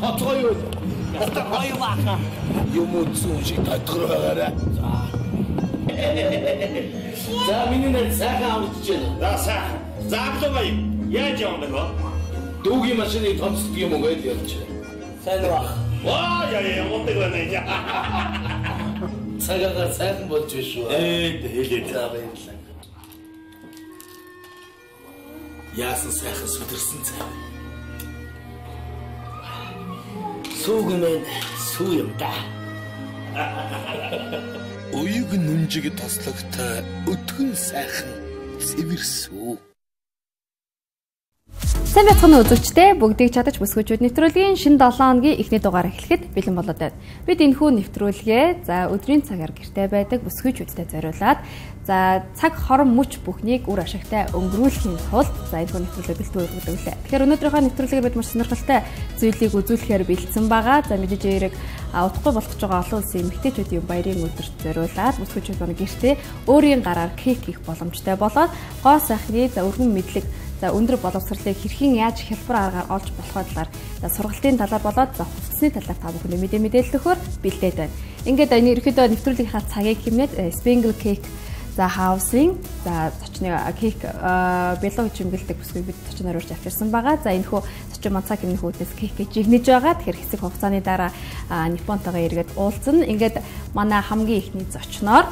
Тоцгой юу? Ястаа гоё баха. Юм уу шиг татгараа. За миний нэр сайхан авч байна. За сайхан. Заавлаа яаж явах вэ? Дүүгийн машиныг томсдог юм уу гэж ярьж байна. Сайн уу? Ваа яа мундаг байна яа. Цагаагаар сайхан болж байна шүү. Хэлээ. За баярлалаа. Яасан сайхан сүдэрсэн цай. Сүүгмэн сүү юм да. Уйг нүнжиг тослогтой өтгөн сайхан цэвэрсүү. Сайн байцгаана үзэгчдээ бүгдийг чадаж бүсгүүчүүд нэвтрүүлгийн шинэ 7 хоногийн эхний дугаар эхлэхэд бэлэн болоод байна. Бид энэхүү нэвтрүүлгээ өдрийн цагаар гэртээ байдаг бүсгүүчүүдтэй зориулаад цаг хорон мөч бүхнийг үр ашигтай өнгөрүүлэхийн тулд энэхүү нэвтрүүлгээ бэлтгүү өргөдөглөө. Тэгэхээр өнөөдрийнхөө нэвтрүүлгээр бид маш сонирхолтой зүйлийг үзүүлэхээр бэлдсэн байгаа. Мэдээж яриг удахгүй болох байгаа олон улсын эмэгтэйчүүдийн баярын өдөрт зориулаад бүсгүүчүүд манай гэртээ өөрийн гараар кек хийх боломжтой болоод гоо сайхны өргөн мэдлэг өндөр боловсролыг хэрхэн яаж хялбар аргаар олж болох талаар сургалтын талаар болоод хувцсны талаар та бүхэнд мэдээлэл өгөхөөр бэлдээд байна. Ингээд ерөнхийдөө нэвтрүүлгийнхаа цагийг хэмнээд Spangle Cake House-ийн зочны кек бэлэг чимгэлдэг бүсгүй бид зочноор урьж авчирсан байгаа. Энэхүү зочин манцаа гэмнэх үүднээс кек гэж игнэж байгаа. Тэгэхээр хэсэг хугацааны дараа Японтойгоо эргээд уулзна. Ингээд манай хамгийн ихний зочноор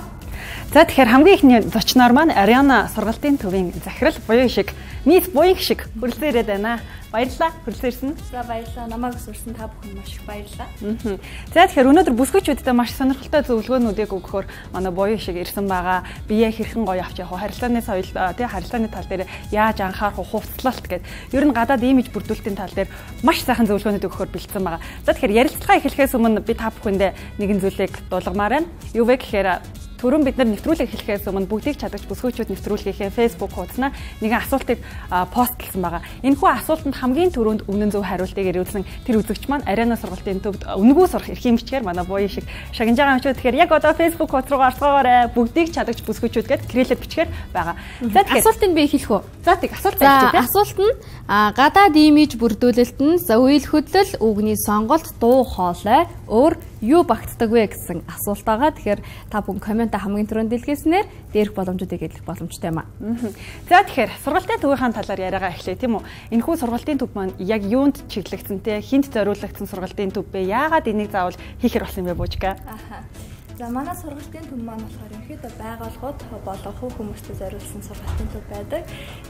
тэгэхээр хамгийн ихний зочноор маань Ариана сургалтын төвийн захирал буян шиг Мисс Буян шиг хүрэлцэн ирээд байна. Баярлалаа. Хүрэлцэн ирсэн. За баярлалаа. Намайг сурсан та бүхэнд маш их баярлалаа. Тэгэхээр өнөөдөр бүсгүүчүүдтэй маш сонирхолтой зөвлөгөөнүүдийг өгөхөөр манай Буян шиг ирсэн байгаа. Бие хэрхэн гоё авч явах вэ? Харилцааны соёл, харилцааны тал дээр яаж анхаарах вэ? Хувцлалт гэдэг. Ер нь гадаад имиж бүрдүүлэлтийн тал дээр маш сайхан зөвлөгөөнүүд өгөхөөр бэлдсэн байгаа. Тэгэхээр ярилцлага эхлэхээс өмнө би та бүхэндээ нэгэн зүйлийг дуулгамаар байна. Юу вэ гэхээр түрүүн бид нар нэвтрүүлэг эхлэхээс өмнө бүгдийг чадагч бүсгүүчүүд нэвтрүүлгийнхээ Facebook хуудаснаа нэгэн асуултыг постлсан байгаа. Энэхүү асуултанд хамгийн түрүүнд үнэн зөв хариултыг ирүүлсэн тэр үзэгч маань Ариана сургалтын төвд үнэгүй сурах эрхийн бичгээр манай Буян шиг шагнаж байгаа юм шүү. Тэгэхээр яг одоо Facebook хуудас руу орцгоогоорой. Бүгдийг чадагч бүсгүүчүүд гэдэг кириллэд бичгээр байгаа. За тэгэхээр асуултыг би хэлэх үү? За тийм асуулт тавьчих. Асуулт нь гадаад имиж бүрдүүлэлт нь үйл хөдлөл, үгний сонголт, дуу хоолой өөр юу багтдаг вэ гэсэн асуулт байгаа. Тэгэхээр та бүхэн коммент хамгийн түрүүнд дэлгэснээр дээрх боломжуудыг хэлэх боломжтой юм аа. За тэгэхээр сургалтын төвийн талаар яриагаа эхлэе тийм үү? Энэхүү сургалтын төв маань яг юунд чиглэгдсэн те хинт зориулагдсан сургалтын төв бэ? Яагаад энийг заавал хийхэр болсон юм бэ Буужка? За манай сургалтын төв маань болохоор ерөнхийдөө байгууллагууд болон хувь хүмүүстээ зориулсан сургалтын төв байдаг.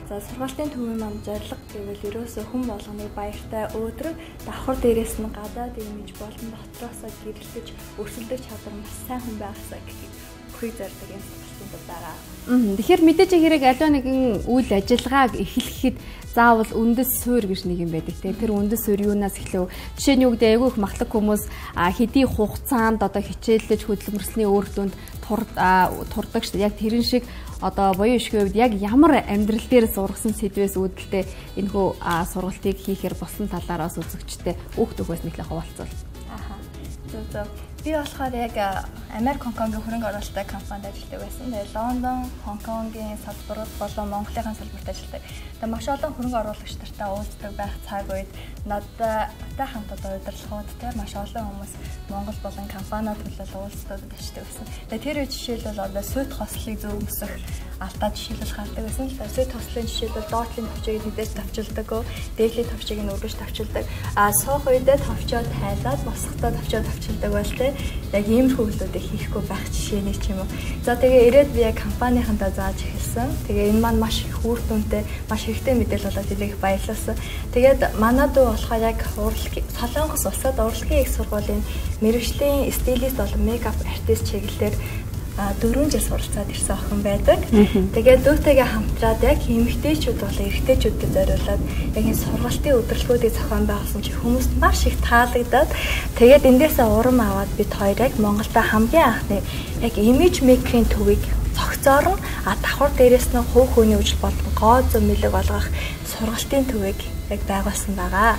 За сургалтын төвийн маань зорилго гэвэл ерөөсөө хүн болгоны баяртай өөдрөг давхар дээрээс нь гадаад имиж болон дотроосоо гэрэлтэж өрсөлдөх чадвар маш сайн хүн байгаасаа гэхийг зорддог юм сургалтын төв байгаа. Тэгэхээр мэдээж хэрэг аливаа нэгэн үйл ажиллагааг эхлэхэд заавал үндэс суурь гэж нэг юм байдаг те. Тэр үндэс суурь юунаас эхлэв? Жишээ нь юу гэдэг айгүй их махлаг хүмүүс хэдий хугацаанд одоо хичээллэж хөдөлмөрсний үр дүнд турдаг шүү дээ. Яг тэрэн шиг одоо Буян ишгийн хувьд яг ямар амьдрал дээр сургасан сэдвээс үүдэлтэй энэхүү сургалтыг хийхээр болсон талаараас үзэгчтэй өөх төгөөс нэглэх хуваалцвал. Зөв. Би болохоор яг Америк, Хонконгийн хөрөнгө оруулалттай компанид ажилладаг байсан. Тэгээд Лондон, Хонконгийн салбарууд болон Монголын салбарт ажилладаг. Тэгээд маш олон хөрөнгө оруулагч нартай уулздаг байх цаг үед надтай хамт одоо удирдлагууд те маш олон хүмүүс Монгол болон компаниуд төлөөлөл уулздаг ажилладаг байсан. Тэгээд тэр үед жишээлбэл одоо сүйт хослыг зөвөмсөх алдаа жишээлбэл гардаг байсан. Тэгээд сүйт хослын жишээлбэл доотлын товчийг мэдээж тавчилдаг, дээдлийн товчийг нь үргэлж тавчилдаг. Суух үедээ товчоо тайлаад босохдоо товчоо тавчилдаг байл те. Яг иймэрхүү зүйлүүдийг хийхгүй байх жишээний ч юм уу. За тэгээ ирээд би яг компанийнхантаа зааж эхэлсэн. Тэгээ энэ маань маш их үр дүнтэй, маш хэрэгтэй мэдээлэл болоод ирэх баярлалаа. Тэгээд манай дүү болохоор яг Солонгос улсад урлагийн их сургуулийн мэрэгжлийн стилист болон мейкап артист чиглэлээр 4 жил суралцаад ирсэн охин байдаг. Тэгээд дүүтэйгээ хамтраад яг эмэгтэйчүүд болон эрэгтэйчүүдэд зориулаад яг энэ сургалтын удирдлагуудыг зохион байгуулсан чи хүмүүст маш их таалагдаад тэгээд эндээсээ урам аваад бид хоёр яг Монголда хамгийн анхны яг имиж мейкерийн төвийг цогцоор давхар дээрээс нь хувь хүний үжил болон гоо зам мэлэг болгох сургалтын төвийг яг байгуулсан байгаа.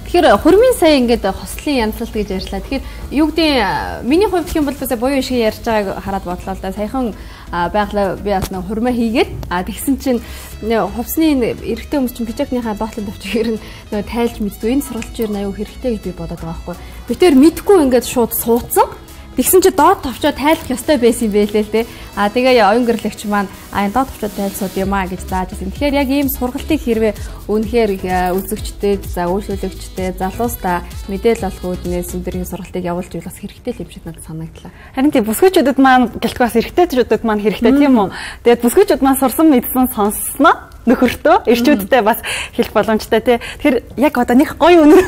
Тэгэхээр хурмын сая ингээд хослын янзлалт гэж ярьлаа. Тэгэхээр юу гэдэг миний хувьд гэх юм бол буюу шиг ярьж байгааг хараад бодлоо л да. Саяхан байглаа би бас нэг хурмаа хийгээд тэгсэн чинь хувцсны эрэгтэй хүмүүс чинь пижакныхаа доотлын төвчгээр нэг тайлж мэддэг. Энэ сургалтчээр аюу хэрэгтэй гэж би бодоод байгаа байхгүй. Би тэр мэдгүй ингээд шууд суудсан. Тэгсэн чи доод товчоод тайлах ёстой байсан юм байлээ л дээ. Тэгээ оюун гэрлэгч маань энэ доод товчоод тайлсууд юм аа гэж зааж ирсэн. Тэгэхээр яг ийм сургалтыг хэрвээ үнэхээр үзэгчтэй, за үйлчлүүлэгчтэй, залуустаа мэдээлэл олох үүднээс өдрийн сургалтыг явуулж ивэл бас хэрэгтэй л юм шиг надад санагдлаа. Харин тийм бүсгүйчүүдэд маань гэлтгүй бас эрэгтэйчүүдэд маань хэрэгтэй тийм үү? Тэгээд бүсгүйчүүд маань сурсан мэдсэн сонссноо нөхөртөө ирчүүдтэй бас хэлэх боломжтой тий. Тэгэхээр яг одоо нэг гоё үнэр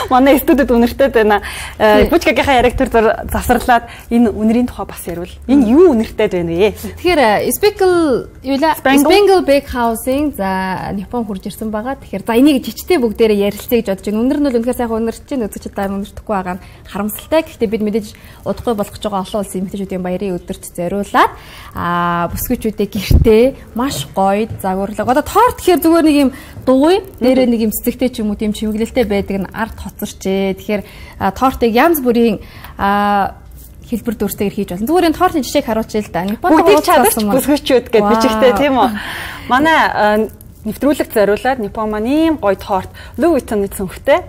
манай студид үнэртэй байна. Бүжгагийнхаа яриг төр завсарлаад энэ үнэрийн тухай бас ярил. Энэ юу үнэртэй байна вэ? Тэгэхээр Spangle Bakehouse-ийн за Япон хурж ирсэн байгаа. Тэгэхээр за энийг жижигтэй бүгдээрээ ярилцъя гэж бодож байна. Үнэр нь бол үнэхээр сайхан үнэрч чинь үзэгчд даа үнэртэхгүй байгаа нь харамсалтай. Гэхдээ бид мэдээж удахгүй болгож байгаа олон улсын эмэгтэйчүүдийн баярын өдөрт зориулаад бүсгүйчүүдээ гэртээ маш гоё загварлаг. Одоо торт гэхээр зүгээр нэг юм дугуй дээрээ нэг юм цэцэгтэй ч юм уу тийм чимэглэлтэй байдаг нь ард хоцорчээ. Тэгэхээр тортыг янз бүрийн хэлбэр дүрстэйгээр хийж болно. Зүгээр энэ тортын жишээг харуулж л да. Бүгдийг чадварч бүсгүйчүүд гэж бичигтэй тийм үү? Манай нэвтрүүлэгт зориулаад Япон маань ийм гоё торт Louis Vuitton-ы цүнхтэй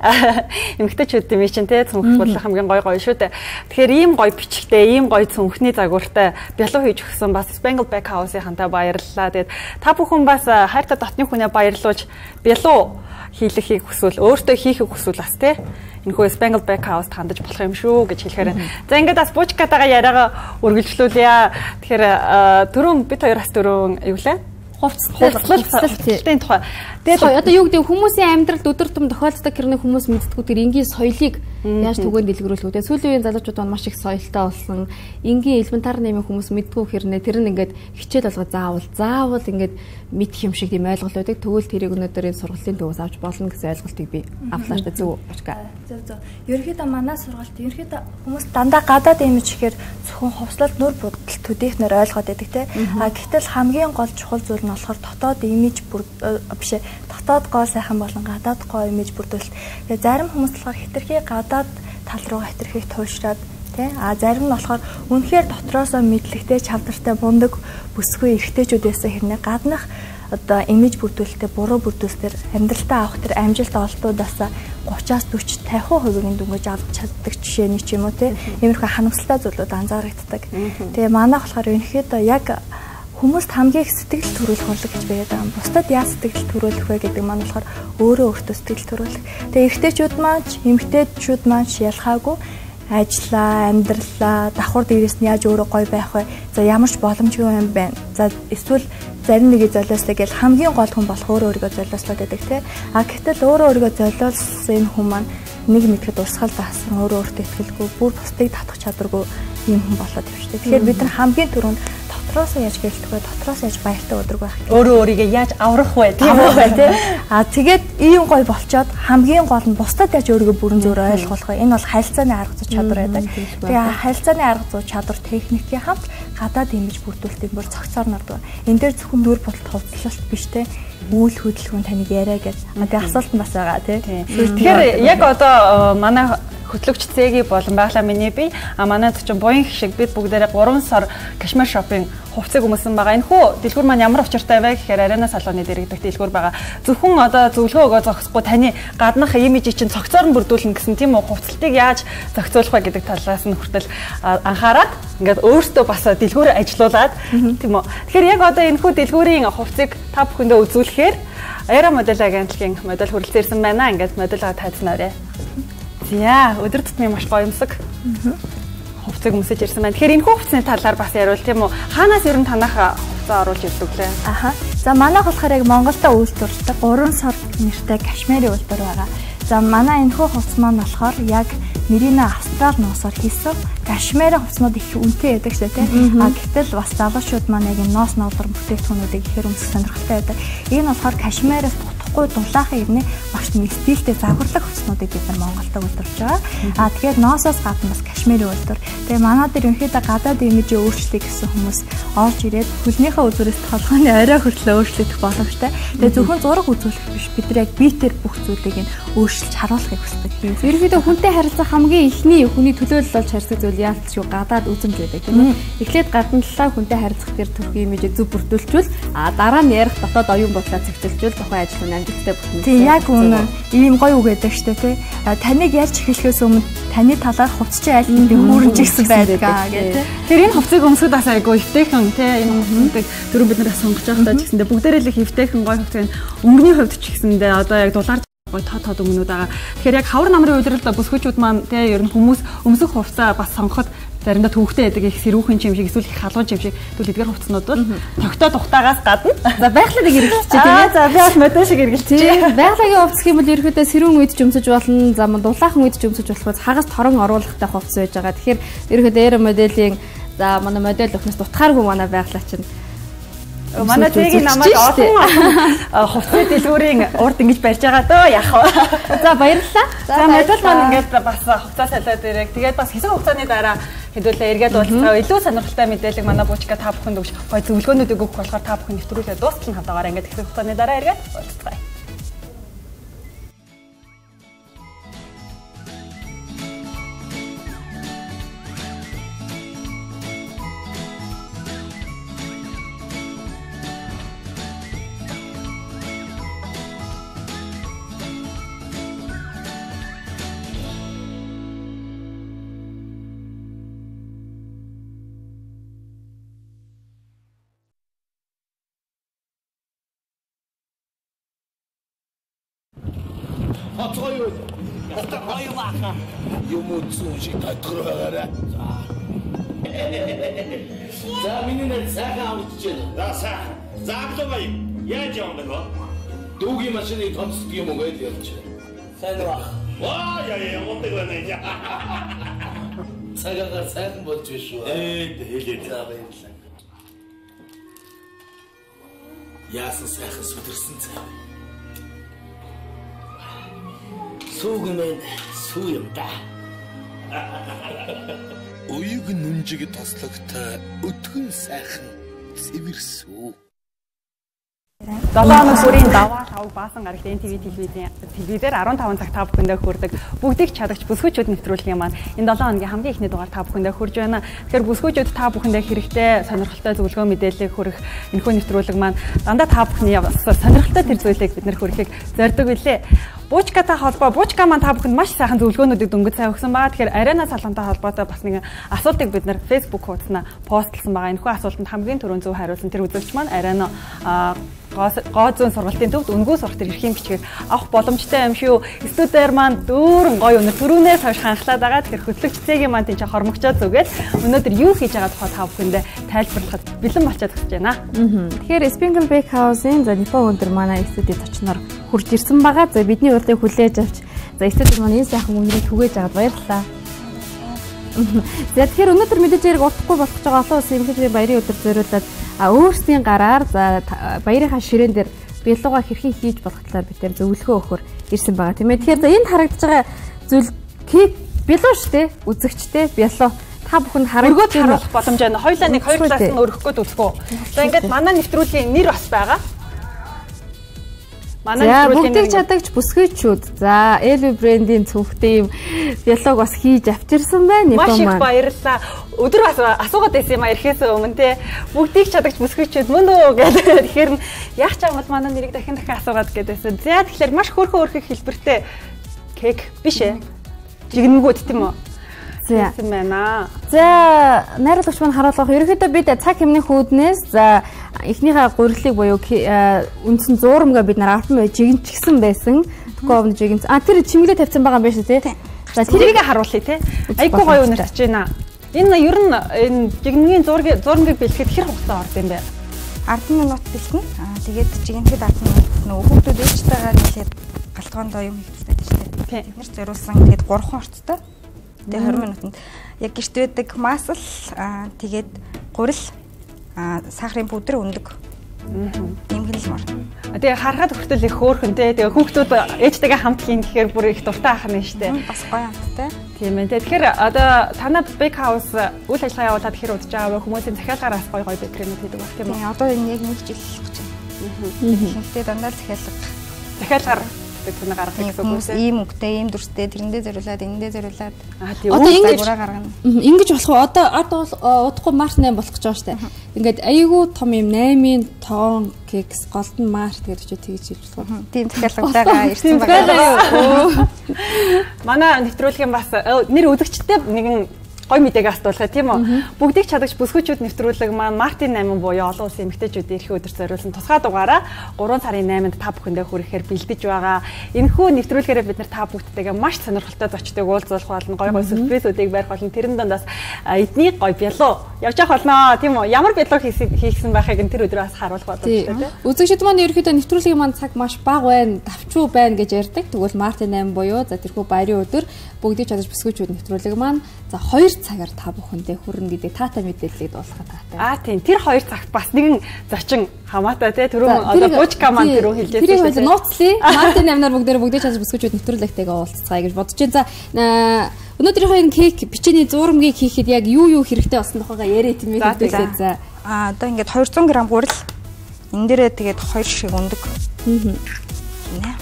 эмэгтэйчүүдийн мэйчин те цүнх бол хамгийн гоё шүү дээ. Тэгэхээр ийм гоё бичгтэй, ийм гоё цүнхний загвартай бялуу хийж өгсөн бас Spangle Bakehouse-ийн хантай баярлалаа. Тэгээд та бүхэн бас хайртай дотны хүнээ баярлуулж бялуу хийлэхийг хүсвэл өөртөө хийхийг хүсвэл бас те энэхүү Spangle Bakehouse-д хандаж болох юм шүү гэж хэлэхээр. За ингээд бас Бужкатагаа яриагаа үргэлжлүүлье. Тэгэхээр түрүүн бид хоёр бас түрүүн юу лээ? Хувцлалтын тухай. Тэгээд одоо юу гэдэг хүмүүсийн амьдралд өдөр тутам тохиолддог хэрнээ хүмүүс мэддэггүй тэр энгийн соёлыг яаж түгээн дэлгэрүүлэх үү. Сүүлийн үеийн залуучууд маань маш их соёлтой болсон. Энгийн элементар нэмийн хүмүүс мэддэггүй хэрнээ тэр нь ингээд хичээл болгоо заавал ингээд мэдх юм шиг тийм ойлголт байдаг. Тэгвэл тэрийг өнөөдөр энэ сургалтын төвөөс авч болно гэсэн ойлголтыг би авлаа та зөв бачка. Зөв. Ерөнхийдөө манай сургалт ерөнхийдөө хүмүүс дандаа гадаад имиж гэхээр зөвхөн хувцлалт нүр будал төдийхнөр ойлгоод байдаг те. Гэтэл хамгийн гол чухал зүйл нь болохоор дотоод имиж дотоод гоо сайхан болон гадаад гоо имиж бүрдүүлэлт. Тэгээ зарим хүмүүс болохоор хитрхи гадаад тал руугаа хитрхи туйлшраад тий. Зарим нь болохоор үнэхээр дотроосоо мэдлэгтэй чавдартай мундаг бүсгүй эрэгтэйчүүдээс хэрнээ гаднах одоо имиж бүрдүүлэлтээ буруу бүрдүүлэлтээр амьдралтаа авах тэр амжилт олдуудаас 30-аас 40 50%-ийн дүнгиж авч чаддаг жишээний ч юм уу тий. Иймэрхүү ханамсалтай зүйлүүд анзаарэгддэг. Тэгээ манайх болохоор ерөнхийдөө яг хүмүүст хамгийн их сэтгэл төрүүлэх хурлаг гэж байдаг юм. Бусдад яаж сэтгэл төрүүлэх вэ гэдэг маань болохоор өөрөө өөртөө сэтгэл төрүүлэх. Тэгээ эрэгтэйчүүд маань ч эмэгтэйчүүд маань ч ялхаагүй ажиллаа, амьдралаа, давхар дээрээс нь яаж өөрөө гоё байх вэ? За ямар ч боломжгүй юм байна. За эсвэл зарим нэгийг золиослоо гэж хамгийн гол хүн болох өөрийгөө золиослоод байдаг тий. Гэтэл өөрийгөө золиослсон энэ хүн маань нэг мэдэхэд урсгал даасан, өөртөө итгэлгүй, бүр бусдыг татах чадваргүй юм хүн болоод явж дээ. Тэгэхээр бид нар хамгийн түрүүнд дотроосоо яаж гэлтэх вэ? Дотроос яаж баяртай өдрөг байх вэ? Өөрийгөө яаж аврах вэ? Тийм үү тий. Тэгээд ийм гоё болчоод хамгийн гол нь бусдад яаж өөрийгөө бүрэн зөвөр ойлгох вэ? Энэ бол харилцааны арга зүй чадвар байдаг. Тэгээ харилцааны арга зүй чадвар техникийн хамт гадаад имиж бүрдүүлэлтийн бүр цогцоор нордог. Энэ дээр зөвхөн нүр будалт хувцлалт биш те. Үйл хөдөлгөөн таныг яриа гэж. Тэгээ асуулт нь бас байгаа тий. Тэгэхээр яг одоо манай хөтлөгч Цэги болон байглаа миний би манайд чинь буян шиг бид бүгдээрээ 3 сар кашмир шопинг хувцсыг өмсөн байгаа. Энэхүү дэлгүүр маань ямар учиртай вэ гэхээр арена салууны дэрэгдэх дэлгүүр байгаа. Зөвхөн одоо зөвлөгөө өгөө зогсохгүй таны гаднах имижийг чинь цогцоор нь бүрдүүлнэ гэсэн тийм үү хувцлалтыг яаж зохицуулах вэ гэдэг талаас нь хүртэл анхаарад ингээд өөртөө бас дэлгүүр ажилуулад тийм үү. Тэгэхээр яг одоо энэхүү дэлгүүрийн хувцсыг та бүхэндээ үзүүлэхээр Aero модель агентлагийн модель хүрэлцэн ирсэн байна. Ингээд модель тайзнаарэ. За өдөр тутмын маш гоё юмсаг хувцас өмсөж ирсэн байна. Тэгэхээр энэ хувцсны талаар бас яриул тийм үү? Хаанаас ер нь танах хувцас оруулж ирдэг лээ? За манайх болохоор яг Монголда үйлдвэрлэдэг 3 сар нэртэй кашмирын үйлдвэр байгаа. За манай энэ хувцас маань болохоор яг Мерина Австрал ноосоор хийсэн кашмирын хувцснууд их үнэтэй байдаг шүү дээ тийм. Гэтэл бас залуучууд маань яг ноос ноолор бүтээгдэхүүнүүдийг ихээр өмсөх сонирхолтой байдаг. Энэ болохоор кашмираас ялангуяа дулаахан ирнэ маш нэг стилтэй загварлаг хувцснуудыг бид нар Монголд үйлдвэрлэж байгаа. Тэгэхээр ноосоос гадна бас кашмирын үйлдвэр. Тэгээ манай дээр ерөнхийдөө гадаад имижээ өөрчлөе гэсэн хүмүүс орж ирээд хөлнийхээ үзүүрээс толгойн орой хүртэл өөрчлөгдөх боломжтой. Тэгээ зөвхөн зураг үзүүлэх биш бид нар яг биетээр бүх зүйлийг нь өөрчилж харуулахыг хүсдэг. Ерөнхийдөө хүнтэй харилцах хамгийн ихний хүний төлөөлөл болж харьцах зүйл яалтч юу гадаад үзэмж байдаг тийм үү? Эхлээд гадна талаа хүнтэй харилцах тэр төрхий имижийг зөв бүрдүүлчихвэл дараа нь ярих дотоод оюун бодлоо зохицуулж тухайн ажил нь амжилттай бүтнэ. Тийм яг үнэ. Ийм гоё үг гэдэг штэ тий. Таныг ярьж эхлэхээс өмнө таны талаар хувцчин аль хэдийн хүүрэнж ирсэн байдаг гэдэг. Тэр энэ хувцыг өмсгөд бас айгүй эвтэйхэн тий энэ хувцыг дөрөв бид нар сонгож байхдаа ч гэсэндээ бүгдээрээ л их эвтэйхэн гоё хувцыг өнгөний хувьд ч гэсэндээ одоо яг дулаар гоё тод өмнүүд байгаа. Тэгэхээр яг хавар намрын үйлрэлд бүсгүйчүүд маань тий ер нь хүмүүс өмсөх хувцаа бас сонгоход заримдаа төвхтэй байдаг их сэрүүхэн юм шиг эсвэл их халуун юм шиг тэгвэл эдгээр хувцснууд бол тогтоо тухтаагаас гадна за байгалийн хэрэглэж тийм ээ. За би бас модон шиг хэрэглэж. Байгалийн хувцс гэх юм бол ерөөдөө сэрүүн үед ч өмсөж болно, за дулаахан үед ч өмсөж болох хагас торон оруулахтай хувцс байж байгаа. Тэгэхээр ерөөдөө эйр моделийн за манай модель өхнөөс дутгааргүй манай байгалаа чинь манай тэгийн намайг олон хувцсны дэлгүүрийн урд ингэж барьж байгаа дөө яах вэ? За баярлалаа. За модель маань ингээд бас хувцас солиод ирэх. Тэгээд бас хэсэг хугацааны дараа хэдүүлээ эргээд уулзгаа илүү сонирхолтой мэдээлэл манай буучка та бүхэнд өгч гоё зөвлөгөөнүүд өгөх болохоор та бүхэн нэвтрүүлгээ дуустал нь хавтаагаараа ингээд хэсэг хугацааны дараа эргээд уулзцгаая. Атгой баха. Юм зүшиг татраараа. За миний нэр сайхан авч чинь. За сайхан. За авлаа юм. Яаж явах вэ? Дүүгийн машиныг томсдог юм уу гэж явж. Сайн уу? Ваа яа мундаг байна яа. Цагаагаар сайхан болж шүү. Хэлээд за баярлалаа. Яасан сайхан сүдэрсэн цай. Сүүгмэн сүү юм да. Уйг нүнжиг тослогтой өтгөн сайхан цэвэрсүү. 7 хоног бүрийн даваа тавг баасан гарагт NTV телевизээр 15 цаг та бүхэндээ хүрдэг бүгдийг чадагч бүсгүйчүүд нэвтрүүлгийн маань энэ 7 хоногийн хамгийн ихний дугаар та бүхэндээ хүрж байна. Тэгэхээр бүсгүйчүүд та бүхэндээ хэрэгтэй сонирхолтой зөвлөгөө мэдээлэл хүрэх энэхүү нэвтрүүлэг маань дандаа та бүхний сонирхолтой тэр зүйлийг бид нэр хүргэхийг зорддог билээ. Буучкатай холбоо буучка маань та бүхэнд маш сайхан зөвлөгөөнүүдийг дөнгөж сайн өгсөн байгаа. Тэгэхээр арена салонтой холбоотой бас нэгэн асуултыг бид нэр Facebook хуудаснаа постлсан байгаа. Энэхүү асуултанд хамгийн түрүүн зөв хариулсан тэр үзэгч маань арена гоо зүүн сургалтын төвд үнгүй сурах тэр эрхийн бичгийг авах боломжтой юм шүү. Студиэр маань дүүрэн гоё өнөр түрүүнээс хойш ханхлаад байгаа. Тэгэхээр хөтлөгч цэгийн маань тийч хормогчоод зүгээд өнөөдөр юу хийж байгаа тухай та бүхэндээ тайлбарлахад бэлэн болчиход өгч байна. Тэгэхээр Spingle Bake House-ийн за Непо өндөр манай студид очноор хурж ирсэн байгаа. За бидний урьдыг хүлээж авч за студид маань энэ сайхан үнэрийг түгээж аваад баярлалаа. За тэгэхээр өнөөдөр мэдээж хэрэг утахгүй болох байгаа олон улсын эмэгтэйчүүдийн баярын өдөр зориулаад өөрсдийн гараар за баярынхаа ширээн дээр бэлугаа хэрхэн хийж болох талаар бид тэр зөвлөгөө өгөхөр ирсэн байгаа тийм ээ. Тэгэхээр за энд харагдаж байгаа зүйл кек бэлуу шүү дээ. Үзэгчтэй бэлуу та бүхэн өргөд харуулах боломж байна. Хоёулаа нэг 2 класс нь өргөх гээд үзэхөө. За ингээд манай нэвтрүүлгийн нэр бас байгаа. За бүгдийг чадагч бүсгүйчүүд. За LV брендийн цүнхтэй юм бялог бас хийж авчирсан байна. Маш их баярлалаа. Өдөр бас асуугаад байсан юм а ирэхээс өмнө те. Бүгдийг чадагч бүсгүйчүүд мөн үү гэдэг. Тэгэхээр яах ч юм бол манай нэрийг дахин асуугаад гэдээсэн. За тэгэхээр маш хөөрхөн өрхөх хэлбэртэй кек биш ээ. Жигнэнгүүд тийм үү? За найруулагч маань харуулах ерөнхийдөө бид цаг хэмнэх хүүднээс за эхнийхээ гурилыг буюу үндсэн зуурамгаа бид нар автан байж жигэнчгсэн байсан. Тэгвэл жигэнц тэр чимэглээ тавьсан байгаа юм байна шүү тий. За тэрийг харуулъя тий. Айгуу гоё үнэрч байна. Энэ ер нь энэ жигнэгийн зуурамгийг бэлтгэхэд хэр хугацаа орд юм бэ? 10 минут бэлтэнэ. Тэгээд жигэнхэд 10 минут нөө хүүхдүүд ээжтэйгээ нийлээд галтгоондоо юм хийдэг шүү дээ. Бид нар зориулсан тэгээд 3 орцтой. Тэгээ 20 минутанд яг гэрт байдаг масл тэгээд гурил сахарын пудр өндөг Нэмгэлмар. Тэгээ харахад хүртэл их хөөрхөнтэй. Тэгээ хүүхдүүд ээжтэйгээ хамт хийн гэхээр бүр их дуртай ах нь штэ. Бас гоё хамттай. Тийм ээ. Тэгэхээр одоо танад Bake House үйл ажиллагаа явуулаад тэгэхээр удаж байгаа хүмүүсийн захиалгаараас гоё бэкграунд хийдэг баг тийм үү? Одоо энэ яг нэг жил болж байна. Ихэнхдээ дандаа захиалгаар тэнэ гаргах гэсэн үг үү? Ийм үгтэй, ийм дүрстэй, тэрэндээ зориулаад, энэндээ зориулаад. Тийм. Одоо ингэж гаргана. Ингэж болох уу? Одоо удахгүй март 8 болох гэж байгаа штэ. Ингээд айгүй том юм 8-ын тоон кекс голдон март гэдэг ч тэгж хийж болох уу? Тийм захиалгатайгаа ирсэн байгаа. Манай нэвтрүүлгийн бас нэр үзэгчтэй нэгэн гой мэдээг асуулаа тийм үү? Бүгдийг чадагч бүсгүүчүүд нэвтрүүлэг маань Мартин 8 буюу олон улсын эмэгтэйчүүдийн эрхийн өдөр зориулсан тусгай дугаараа 3 сарын 8-нд та бүхэндээ хүрэхээр бэлдэж байгаа. Энэхүү нэвтрүүлгээрээ бид нар та бүгдтэйгээ маш сонирхолтой зочдыг уулзуулах болно. Гой сюрпризүүдийг барих болно. Тэрэн дондаас эдний гой бялуу явж явах болно тийм үү? Ямар бялуу хийсэн байхыг энэ тэр өдрөөс харуулах боломжтой тийм. Үзэгчид маань ерөөхдөө нэвтрүүлгийн маань цаг маш бага байна, давчуу байна гэж ярьдаг. Тэгвэл Мартин 8 буюу за тэрхүү баярын өдөр бүгдийг чадагч бүсгүүчүүд нэвтрүүлэг маань за 2 цагаар та бүхэндээ хүрнэ гэдэг таатай мэдээллийг дуулгах таатай. Тийм тэр 2 цагт бас нэгэн зочин хамаатай тий түрүүн одоо бужка маань түрүү хэлжсэн шүү дээ. Тэр нууцлаа. Мартин 8-нар бүгдээ чадагч бүсгүүчүүд нэвтрүүлэгтэйгээ уулзцгаая гэж бодож байна. За өнөөдрийн кек бичээний зуурмгийг хийхэд яг юу хэрэгтэй болсон тухайгаа яриад тийм ээ хэлээ. За одоо ингээд 200 г гурил энэ дээрээ тэгээд 2 шиг өндөг. Нэ.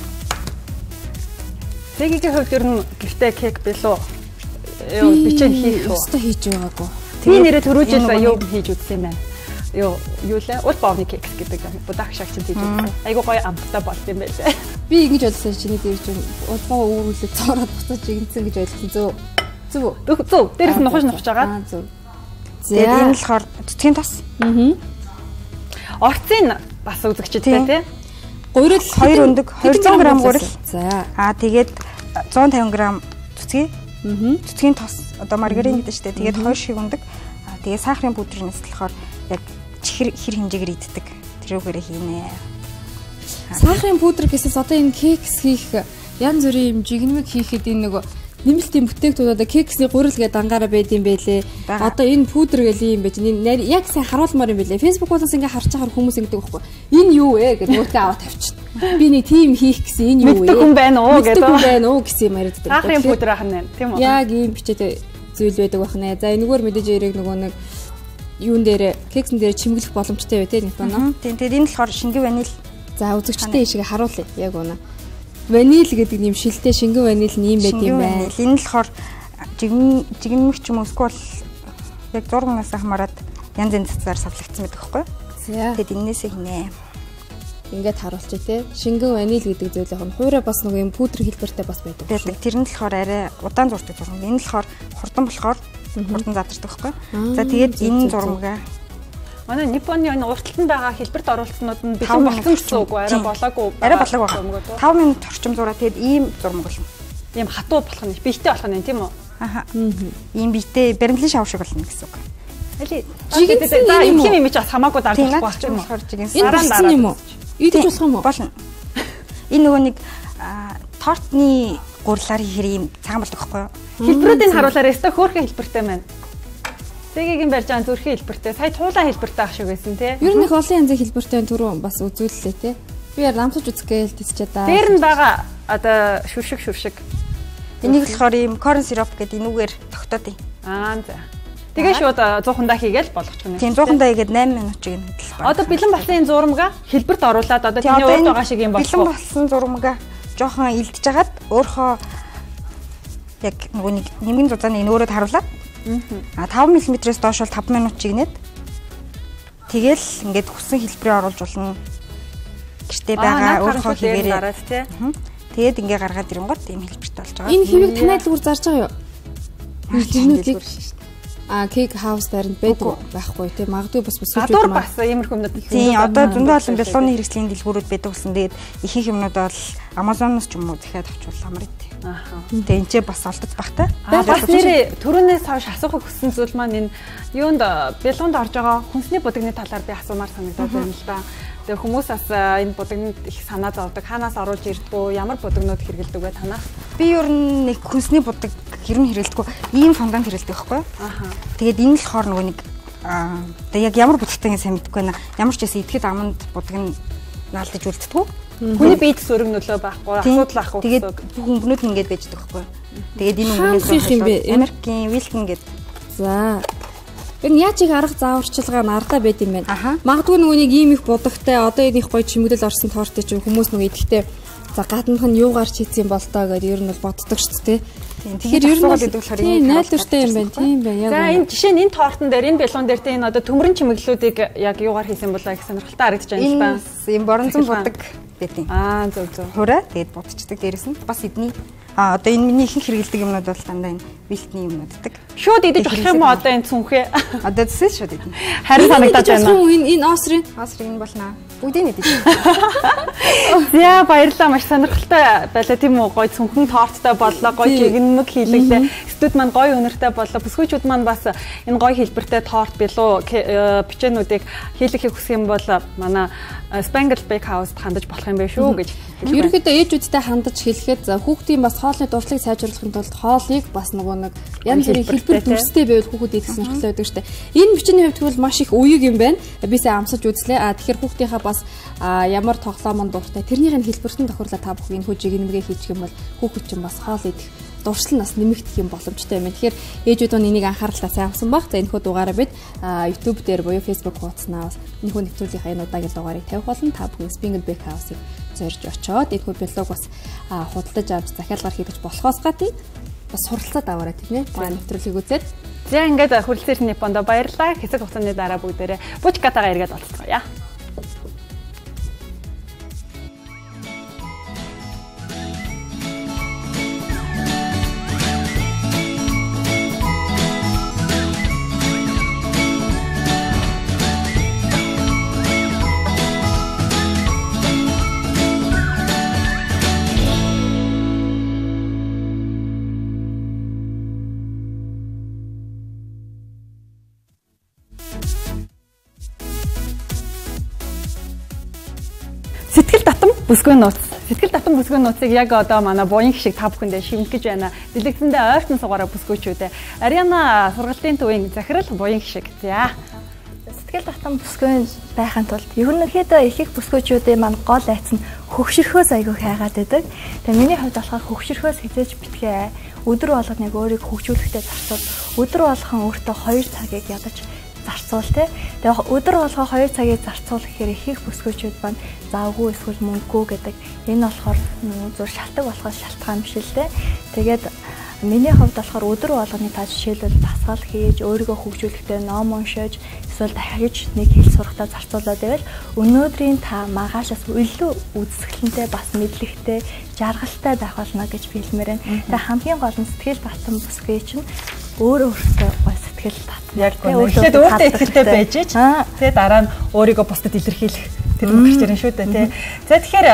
Тэгийн хувьд ер нь гэртээ кек билүү бичээ хийх үү? Өстө хийж байгаагүй. Тийм нэрээ төрүүлжэл юу хийж үзсэн юм байна. Юу лээ? Уул бовны кекс гэдэг будак шагч хийж үзсэн. Айгуу гоё амттай болт юм байлээ. Би ингэж бодсон чиний дээр чинь уул бов өөрүүлээ цоороод буцаж игэнсэн гэж ойлгосон. Зөв. Дээрээс нухаж байгаа. Зөв. Тэгээд энэ болохоор цэцгийн тос. Орцын бас үзэгчтэй тий. Гурил 2 өндөг 200 г гурил. За. Тэгээд 150 г цэцгийн. Цэцгийн тос одоо маргарин гэдэг чинь тэгээд 2 шиг өндөг. Тэгээд сахарын пудрын нэслэхээр яг чихэр хэр хэмжээгээр иддэг. Тэрүүгээрээ хийнэ. Сахарын пудр гэсээс одоо энэ кекс хийх янз бүрийн юм жигнэмэг хийхэд энэ нэг нэмэлтийн бүтээгдэхүүн одоо кексний гурил гэдэг ангаараа байд юм байлээ. Одоо энэ пудр гэл юм байж яг сайн харуулмаар юм байлээ. Facebook-аас ингээ харж байгаа хүмүүс ингэдэг байхгүй. Энэ юу вэ гэдэг өөртөө аваад тавьчихна. Би нэг тим хийх гэсэн энэ юу вэ? Мэддэг хүн байна уу гэдэг. Мэддэг хүн байна уу гэсэн юм яриад байдаг. Сахарын пудр ахна тийм үү? Яг ийм бичээд зүйл байдаг бахнаа. За энэгээр мэдээж яриг нөгөө нэг юун дээр кексэн дээр чимэглэх боломжтой бай тээ нэг байна. Тийм тэгээд энэ болохоор шингэн ванил. За үзэгчтэй ишиг харуулъя. Яг үнэ. Ванил гэдэг нэм шилтэй шингэн ванил нэм байт юм байна. Энэ болохоор жигнэмэг ч юм уу эсвэл яг зургнаас хамаарат янз янз цацаар савлагдсан байдаг байхгүй юу? Тэгээд энээсээ хийнэ. Ингээд харуулчих тий. Шингэн ванил гэдэг зүйл яг нь хуурай бас нэг юм пудр хэлбэртэй бас байдаг. Тэр нь болохоор арай удаан зурдаг зураг. Энэ болохоор хурдан болохоор хурдан задардаг байхгүй юу? За тэгээд энэ зурмага манай Японы энэ урталтанд байгаа хэлбэрт оруулалтнууд нь бэлэн болсон гэсэн үг үү? Арай болоогүй. Арай болоогүй байгаа. 5 минут орчим зураа тэгээд ийм зурмаг болно. Ийм хатуу болох нь биетэй болох нь тийм үү? Аха. Ийм биетэй баримтлын шавар шиг болно гэсэн үг. Али. За ийм юм ч бас хамаагүй дарлахгүй байх юм уу? Энэ болсон юм уу? Идэж болох юм уу? Болно. Энэ нөгөө нэг тортны гурлаар хийхэр ийм цагаан болдог байхгүй юу? Хэлбэрүүдийг харуулаарай. Өстө хөөрхөн хэлбэртэй байна. Тэгийн барьж байгаа зүрхийн хэлбэртэй. Сая туулаа хэлбэртэй ах шиг байсан тий. Ер нь их олон янзын хэлбэртэй түрүү бас үзүүллээ тий. Би яар намсаж үзгээл тийчээ даа. Дээр нь байгаа одоо шүршиг. Энийг болохоор ийм корн сироп гэдэг энүүгээр тогтоодъё. За. Тэгээ шууд 100-ндаа хийгээл болгочих нь. Тийм 100-ндаа хийгээд 8 минут чиг нь хөдлөх байна. Одоо бэлэн болсон энэ зурмага хэлбэрт оруулаад одоо таны урд байгаа шиг юм болох. Бэлэн болсон зурмага жоохон илдэж хагаад өөрхөө яг нөгөө нэг нэмгэн зузааны энэ өөрөд харуулаад 5 мм-с доош бол 5 минут чигнээд тэгэл ингээд хүссэн хэлбэрээр оруулж болно. Гэртээ байгаа өөрхөө хийгээрээ. Тэгээд ингээ гаргаад ирэнгот ийм хэлбэртэй болж байгаа. Энэ хэвийг танай л үр зарж байгаа юу? Хэлбэрнүүдийг кек хаус даранд байдаг байхгүй тийм магадгүй бас гадуур бас иймэрхүү юмнууд тийм одоо зөндөө олон бялууны хэрэгслийн дэлгүүрүүд байдаг гэсэн. Тэгээд ихэнх юмнууд бол Amazon-оос ч юм уу захиад авчвал амар идэв. Тэгээд энэ ч бас олдож багтай. Бас нэрээ төрөнөөс хойш асуухыг хүссэн зүйл маань энэ юунд бялуунд орж байгаа хүнсний будагны талаар би асуумаар санагдаад байна л да. Тэгээ хүмүүс бас энэ будагнад их санаа зовдөг. Хаанаас оруулж ирдгүү? Ямар будагнууд хэрэгэлдэг вэ танах? Би ер нь нэг хүнсний будаг хэрэг хэрэгэлдэггүй. Ийм фонданд хэрэгэлдэг байхгүй юу? Тэгээд энэ л болохоор нөгөө нэг Тэгээ яг ямар бүтээгдэхүүн сайн мэдэхгүй байна. Ямар ч гэсэн идэхэд аманд будаг нь наалдаж үлддэг. Хүний биед сөрөг нөлөө байхгүй, асуудал ахгүй. Тэгээд бүх өнгөнүүд нь ингэж байждаг байхгүй. Тэгээд энэ өнгөнөөс Америкийн Wilkin гэдэг. За. Энэ яаж их арга зааварчилгаа нь ардаа байд юм байна. Магадгүй нөгөө нэг ийм их будагтай одоо энэ их гоё чимэглэл орсон тортыг чинь хүмүүс нөгөө идэхдээ за гаднах нь юу гарч хийсэн бол тоо гэдэг ер нь бол боддог шүү дээ. Тэгэхээр ер нь найдвартай юм байна. Тийм байна. За энэ жишээ нь энэ тортон дээр энэ бэлгон дээр энэ одоо төмрөн чимэглэлүүдийг яг юугаар хийсэн болоо их сонирхолтой харагдаж байна л да. Энэ боронзон будаг гэдэг. Зөв. Хураа тэгээд будчихдаг дээрэс нь бас эдний одоо энэ миний ихэнх хэрэгэлдэг юмнууд бол дандаа энэ бэлтний юмнууд гэдэг. Шууд идэж болох юм уу одоо энэ цүнхээ? Одоо зүсээ шууд идэнэ. Харин санагдаж байна. Энэ осрын энэ болно. Бүгдийг идэж. За баярлалаа, маш сонирхолтой байлаа тийм үү? Гоё цүнхэн торттой боллоо, гоё жигнэмэг хийлгэлээ. Студ маань гоё өнөртэй боллоо. Бүсгүйчүүд маань бас энэ гоё хэлбэртэй торт билүү бичээнүүдийг хийлгэхийг хүсэх юм бол манай Spangled Bakehouse-д хандаж болох юм байна шүү гэж. Ерөнхийдөө ээжүүдтэй хандаж хэлэхэд хүүхдийн бас хоолны дуршлыг сайжруулахын тулд хоолыг бас нөгөө нэг янз бүрийн хэлбэр дүрстэй байвал хүүхэд идэх сонирхолтой байдаг шүү дээ. Энэ бичээний хувьд бол маш их үеиг юм байна. Би сая амсаж үзлээ. Тэгэхээр хүүхдийнхаа бас ямар тоглоомонд дуртай тэрнийх нь хэлбэртэн тохирлоо та бүхэн энэ хүжийг нэмгээ хийчих юм бол хүүхэд чинь бас хоол идэх дуршил нас нэмэгдэх юм боломжтой юм. Тэгэхээр ээжүүд нь энийг анхааралтай сайн авсан баг. За энэ хүү дугаараа бид YouTube дээр буюу Facebook хуудаснаас энэ хүү нэвтрүүлгийнхаа энэ удаагийн дугаарыг тавих болно. Та бүхэн Spangled Bakehouse-ыг зорж очоод энэ хүү блог бас худалдаж авч захиалгаар хийгч болохоос гадна бас суралцаад аваарай тийм ээ. Манай нэвтрүүлгийг үзээд. За ингээд хүрэлцээсэн Японд баярлалаа. Хэсэг хугацааны дараа бүгдээрээ Бужкатагаа эргээд олцгоё. Сэтгэл татам бүсгүй нууц. Сэтгэл татам бүсгүй нууцыг яг одоо манай буян шиг та бүхэндээ шивнэх гэж байна. Дэлгэцэндээ ойртон сугаараа бүсгүйчүүдээ. Ариана сургалтын төвийн захирал буян шиг. За. Сэтгэл татам бүсгүй байхын тулд ерөнхийдөө их бүсгүйчүүдийн маань гол айц нь хөвгшөрхөөс айгүй хайгаад байдаг. Тэгээ миний хувьд болохоор хөвгшөрхөөс хизээж битгээ. Өдөр болгон яг өөрийг хөгжүүлэхдээ зарцуул. Өдөр болгон өөртөө 2 цагийг ядаж зарцуул те. Тэгээ өдөр болгоо 2 цагийг зарцуул гэхээр их бүсгүйчүүд маань завгүй эсвэл мөнгөгүй гэдэг. Энэ болохоор зөв шалтгаан болохоос шалтгаан биш л те. Тэгээд миний хувьд болохоор өдөр болгоны та жишээлбэл дасгал хийж өөрийгөө хөгжүүлэхдээ ном уншиж эсвэл дахиж нэг хэл сурахтаа зарцуулаад байвал өнөөдрийн та маргаашаас илүү үзэсгэлэнтэй бас мэдлэгтэй жаргалтай байх болно гэж хэлмээр байна. Тэгээ хамгийн гол нь сэтгэл татам бүсгүй чинь өөрөө гой сэтгэл татам. Яг үнэхээр өөртөө ихтэй байж ч тэгээ дараа нь өөрийгөө бусдад илэрхийлэх тэр мөрч ирэн шүү дээ тий. За тэгэхээр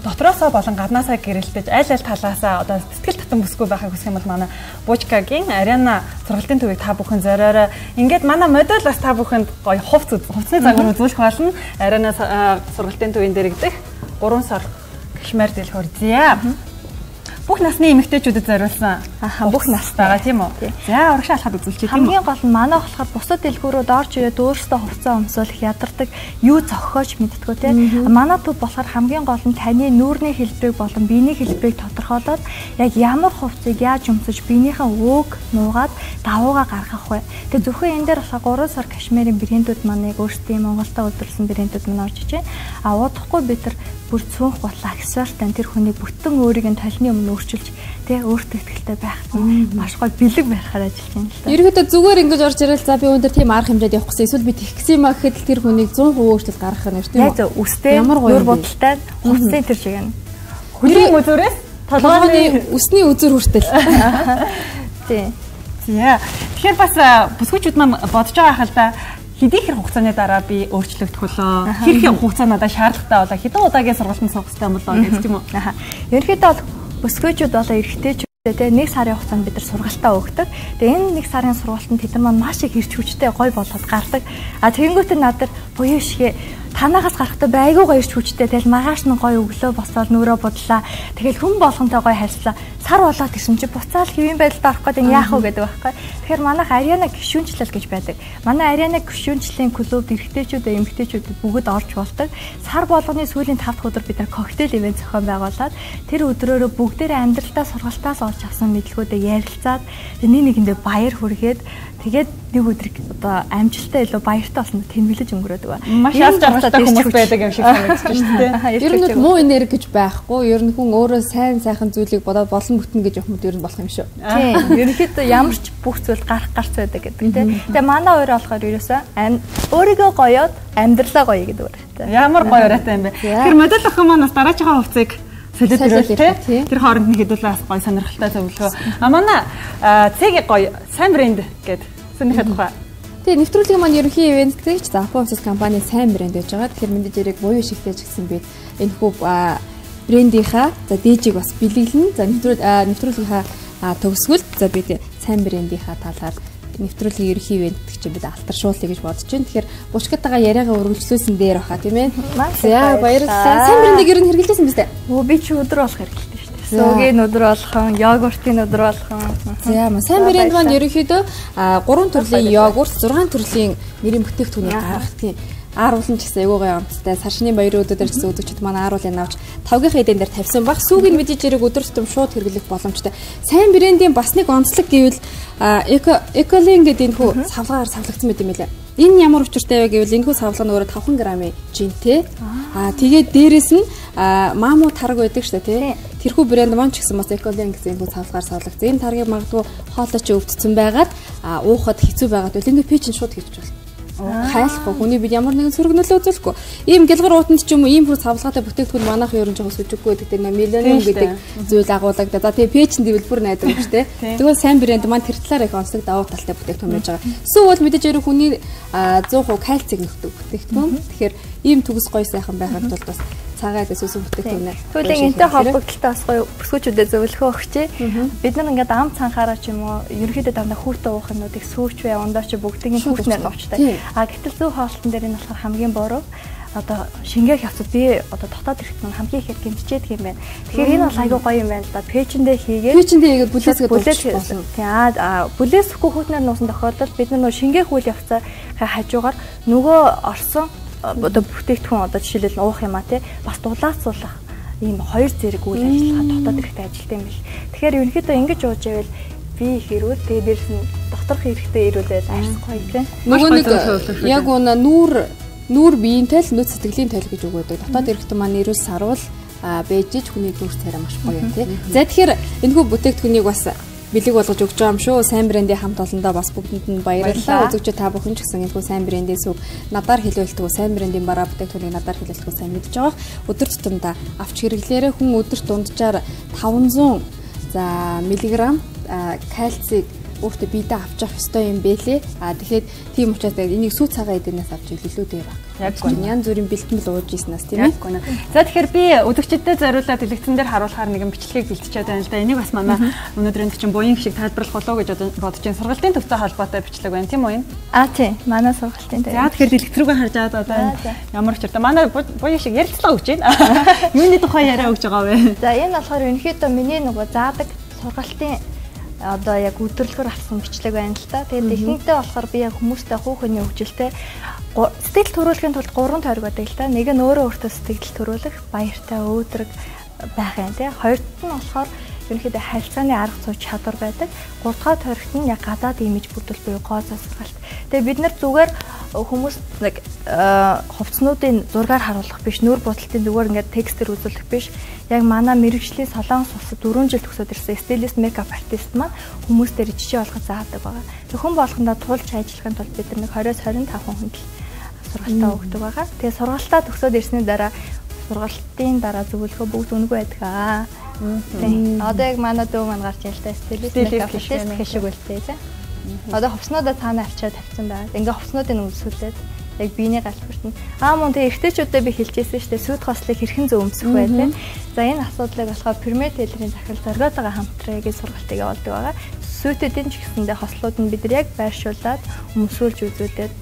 дотроосоо болон гаднаасаа гэрэлтэж аль талаасаа одоо сэтгэл татам бүсгүй байхыг хүсэх юм бол манай Бужкагийн Ариана сургалтын төвийг та бүхэн зориорой. Ингээд манай модель бас та бүхэнд гоё хувцсны загвар үзүүлэх болно. Ариана сургалтын төвийн дэрэгдэх 3 сар гişмэр дэлгүүр зя. Бүх насны эмэгтэйчүүдэд зориулсан бүх настай байгаа тийм үү? За урагшаа алхаад үзүүлчих тийм үү? Хамгийн гол нь манай болохоор бусад дэлгүүрүүд орж ирээд өөрсдөө хувцас өмсөөлөх ядардаг юу зохиож мэдтгүү тийм. Манай төв болохоор хамгийн гол нь таны нүүрний хэлбэрийг болон биений хэлбэрийг тодорхойлоод яг ямар хувцсыг яаж өмсөж биенийхээ өөг нуугаад давуугаа гаргах вэ? Тэгээ зөвхөн энэ дээр болохоор 3 сар кашмирын брэндүүд маань өөрсдийн Монголда үйлдвэрлэсэн брэндүүд маань орж иж байна. Удахгүй бид нар бүр цөөнх бодлоо аксессуартай тэр хүний бүтэн өөрийг нь толны өмнө өөрчилж тэ өөртөө ихтэй байх маш гол бэлэг байхаар ажиллаж байна л та. Ерөнхийдөө зүгээр ингэж орж ирэл за би өндөр тийм арга хэмжээд явах гэсэн эсвэл би тэгсэн юм а гэхэд тэр хүнийг 100% өөрчлөлт гаргах нь тийм үү? Яг зөв үстэй нүүр бодолтой хувцсны тэр шиг байна. Хөлийн үзүүрээс толгойн үсний үзүүр хүртэл. Тийм. Тэгэхээр бас бүсгүйчүүд маань бодож байгаа хэл та хэдий хэр хугацааны дараа би өөрчлөгдөх болоо. Хэр их хугацаа надад шаардлагатай болоо. Хэдэн удаагийн сургалтанд суух хэрэгтэй болоо гэж тийм үү? Ерөнхийдөө бол бүсгүйчүүд болоо эрэгтэйчүүд тэгээ 1 сарын хугацаанд бид нар сургалтаа өгдөг. Тэгээ энэ 1 сарын сургалтанд тэд нар маань маш их эрч хүчтэй гой болоод гардаг. А тэгэнгүүтээ надад буюу шигээ танаагаас гарахдаа айгүй гоё хүчтэй. Тэгэл маргааш нь гоё өглөө босоод нүрээ бодлаа. Тэгэл хүн болгонтой гоё харьцлаа. Сар болоод ирсэн чи буцаал хэвийн байдалд орох гэдэг яах вэ гэдэг байхгүй. Тэгэхээр манайх Ариана гишүүнчлэл гэж байдаг. Манай Ариана гишүүнчлийн клубд эрэгтэйчүүд, эмэгтэйчүүд бүгд орж болдог. Сар болгоны сүүлийн 5 дахь өдөр бид нар коктейл ивент зохион байгуулад тэр өдрөөрөө бүгдээрээ амьдралдаа сургалтаас олж авсан мэдлгүүдээ ярилцаад нэгэндээ баяр хүргээд тэгээд нэг өдрийг одоо амжилттай илүү баяртай болсон тэмдэглэж өнгөрөөдөг ба. Маш аз жаргалтай хүмүүс байдаг юм шиг санагдаж байна тийм. Ер нь муу энерги гэж байхгүй. Ер нь хүн өөрөө сайхан зүйлийг бодоод болон бүтнэ гэж явах юм ер нь болох юм шүү. Тийм. Ерөнхийдөө ямар ч бүх зүйл гарах гарц байдаг гэдэг тийм. Тэгээ манай хоёр болохоор ерөөсөө өөрийгөө гоёод амьдралаа гоё гэдэг үг. Ямар гоё яриатай юм бэ. Тэр модель охин маань бас дараачихаа хувцыг солиод ирвэл тэр хооронд нь хэдүүлээ бас гоё сонирхолтой зөвлөгөө. Манай цэг гоё сайн брэнд гэдэг сонирхоод байгаа. Тэгээ нэвтрүүлгийн маань ерөнхий ивент гэж Zapo Office компани сайн брэнд гэж байгаа. Тэгэхээр мэдээж яриг буюу шигтэй гэсэн би энэ хүү брендийнхаа за дээжийг бас бэлэглэн за нэвтрүүлгийнхаа төгсгөл за бид сайн брэндийнхаа талаар нэвтрүүлгийн ерөнхий ивент гэж бид алтаршуулъя гэж бодож байна. Тэгэхээр бушгатаага яриагаа үргэлжлүүлсэн дээр баха тийм ээ. За баярлалаа. Сайн брэндийг ер нь хэрэглэсэн биз дээ. Би ч өдөр болох хэрэглэдэг шүү дээ. Сөөгийн өдөр болгон, йогуртын өдөр болгон. За сайн брэнд маань ерөнхийдөө 3 төрлийн йогурт, 6 төрлийн нэрийн бүтээгдэхүүнийг гаргадаг. Ааруулан ч гэсэн айгуугаа амттай саршны баярын өдрөөр ч гэсэн үзэгчд манай ааруулын авч тавгийнхаа эдэн дээр тавьсан баг. Сүүг нь мэдээж хэрэг өдөр тутам шууд хэрэглэх боломжтой. Сайн брэндийн бас нэг онцлог гэвэл Эколин гэдэг энэ хүү савлгаар савлагдсан байт юм лээ. Энэ ямар учиртай вэ гэвэл энэ хүү савлага нь өөрөө 5 грамын жинтэй. Тэгээд дээрэс нь маму тараг байдаг шүү дээ тий. Тэрхүү брэнд маань ч гэсэн бас Эколин гэсэн энэ хүү савлгаар савлагдсан. Энэ таргийг магадгүй хоолой чи өвдсөн байгаад уухад хэцүү байгаад бол ингээд пэйж нь шууд хийчих болно. Хайлахгүй хүний бид ямар нэгэн сөргнөлөө үзүүлэхгүй. Ийм гэлгар уутанд ч юм уу ийм бүр савлгаатай бүтээгдэхүүн манайх ерөн жоохон сүжиггүй гэдэг тийм миллион гэдэг зүйл агуулдаг. За тэгээ пэйж нь дэлбэр найдаг юм шүү дээ. Тэгвэл сайн брэнд маань тэр талаар их онцлог давуу талтай бүтээгдэхүүн байж байгаа. Эсвэл бол мэдээж ерөн хүний 100% кальцийг нөхдөг бүтээгдэхүүн. Тэгэхээр ийм төгс гоё сайхан байхад бол бас цагаад өссөн бүтээгдэхүүн. Тэгвэл энэтэй холбогдлолтой бас гоё бүсгүүчүүдэд зөвлөхөө өгч. Бид нар ингээд ам цанхаараа ч юм уу ерөнхийдөө дандаа хүүхдээ уух юмнуудыг сүүч бай ондоо ч бүгдийн хүүхнээр нуучтай. Гэтэл зөв хоолтон дээр энэ болохоор хамгийн буруу. Одоо шингээ хявцад би одоо дотоод ирэхэд нь хамгийн ихээр гэмтчихэд юм байна. Тэгэхээр энэ бол айгүй гоё юм байна л да. Пэйжэндээ хийгээд бүлээсгээд болсон. Тийм бүлээсэхгүй хүүхнээр нуусан тохиолдолд бид нар нөө шингээ хүл явцаа хажуугаар нөгөө орсон одоо бүтээгдэхүүн одоо жишээлбэл уух юм а тий бас дулаацуулах ийм хоёр зэрэг үйл ажиллагаа дотоод ирэхтэй ажилтсан юм бэл. Тэгэхээр ерөнхийдөө ингэж ууж байвал би их ирвэл тэгээ дээрс нь докторх хэрэгтэй ирүүлээд арсахгүй тийм. Нөгөө нэг яг уна нүүр биеинтэй л нүд сэтгэлийн тойл гэж өгөөдөг. Дотоод ирэхдээ маань нэрүүл сарвал бэжж хүний дүр царай маш гоё юм тий. За тэгэхээр энэхүү бүтээгдэхүүнийг бас бэлэг болгож өгч байгаа юм шүү. Сайн брэндийн хамт олондоо бас бүгдэнд нь баярлалаа. Үзэгч та бүхэн ч гэсэн энэхүү сайн брэндийн сүг надаар хэлбэлтгүү сайн брэндийн бараа бүтээгдэхүүнийг надаар хэлбэлтгүү сайн мэдж байгаа. Өдөр тутамдаа авч хэрэглээрээ хүн өдөрт дунджаар 500 мг кальцийг өөртөө биедээ авч явах ёстой юм бэлээ. Тэгэхээр тийм учраас энийг сүү цагаан эднээс авч илүү дээр баг. Яг гоо янз бүрийн бэлтгэл ууж ийснаас тийм ээ. За тэгэхээр би өдөгчдөд зориулаад дэлгэцэн дээр харуулахаар нэгэн бичлэгийг бэлтжихэд байна л да. Энийг бас манай өнөөдрийн чинь буян шиг тайлбарлах болоо гэж бодож байна. Сургалтын төвтэй холбоотой бичлэг байна тийм үү? Тийм. Манай сургалтын төв. За тэгэхээр дэлгэц рүүгээ харж аваад одоо ямар учиртай. Манай буян шиг ярилцлага өгч байна. Юуны тухай яриа өгч байгаа вэ? За энэ болохоор ерөнхийдөө миний нөгөө заадаг сургалтын одоо яг өдөрлөгөр авсан бичлэг байна л да. Тэгээд ихэнхдээ болохоор би яг хүмүүстэй хүүхний хөгжилтэй сэтгэл төрүүлэхийн тулд 3 тойрог байдаг л да. Нэг нь өөрөө өөртөө сэтгэл төрүүлэх, баяртай өөдрөг байх юм тий. Хоёрт нь болохоор ерөнхийдөө харилцааны арга зүй чадвар байдаг. 3 дахь тойрогт нь яг гадаад имиж бүрдүүл буюу гоо засгалт. Тэгээ бид нар зүгээр хүмүүс нэг хувцснуудын зургаар харуулах биш, нүүр будалтын зүгээр ингээд текстээр үзүүлэх биш. Яг манай мэрэгжлийн Солонгос улсад 4 жил төгсөөд ирсэн стилист мейкап артист маань хүмүүстээр жишээ болгож заадаг байгаа. Хүн болгондоо тулж ажиллахын тулд бид нэг 20-25 хүнд сургалтаа өгдөг байгаа. Тэгээ сургалтаа төгсөөд ирсний дараа сургалтын дараа зөвлөгөө бүгд үнэгүй байдаг. Одоо яг манай дүү маань гарч ирэл та стилист мейкап артист хэшиг үлдээ тийм. Одоо хувцснуудаа цаана авчиад тавьсан байна. Ингээ хувцснуудыг өмсүүлээд яг биений галбирт нь мөн тэгээ эргэжтэйчүүдэд би хэлчихсэн шүү дээ. Сүйд хослыг хэрхэн зөв өмсөх вэ тийм. За энэ асуудлыг болохоор Premier Tailor-ийн захирал зоргоотойгоо хамтраа гэж сургалтыг явуулдаг байгаа. Сүйтэдийн ч гэсэндээ хослууд нь бид нар яг байршуулад өмсүүлж үзүүлээд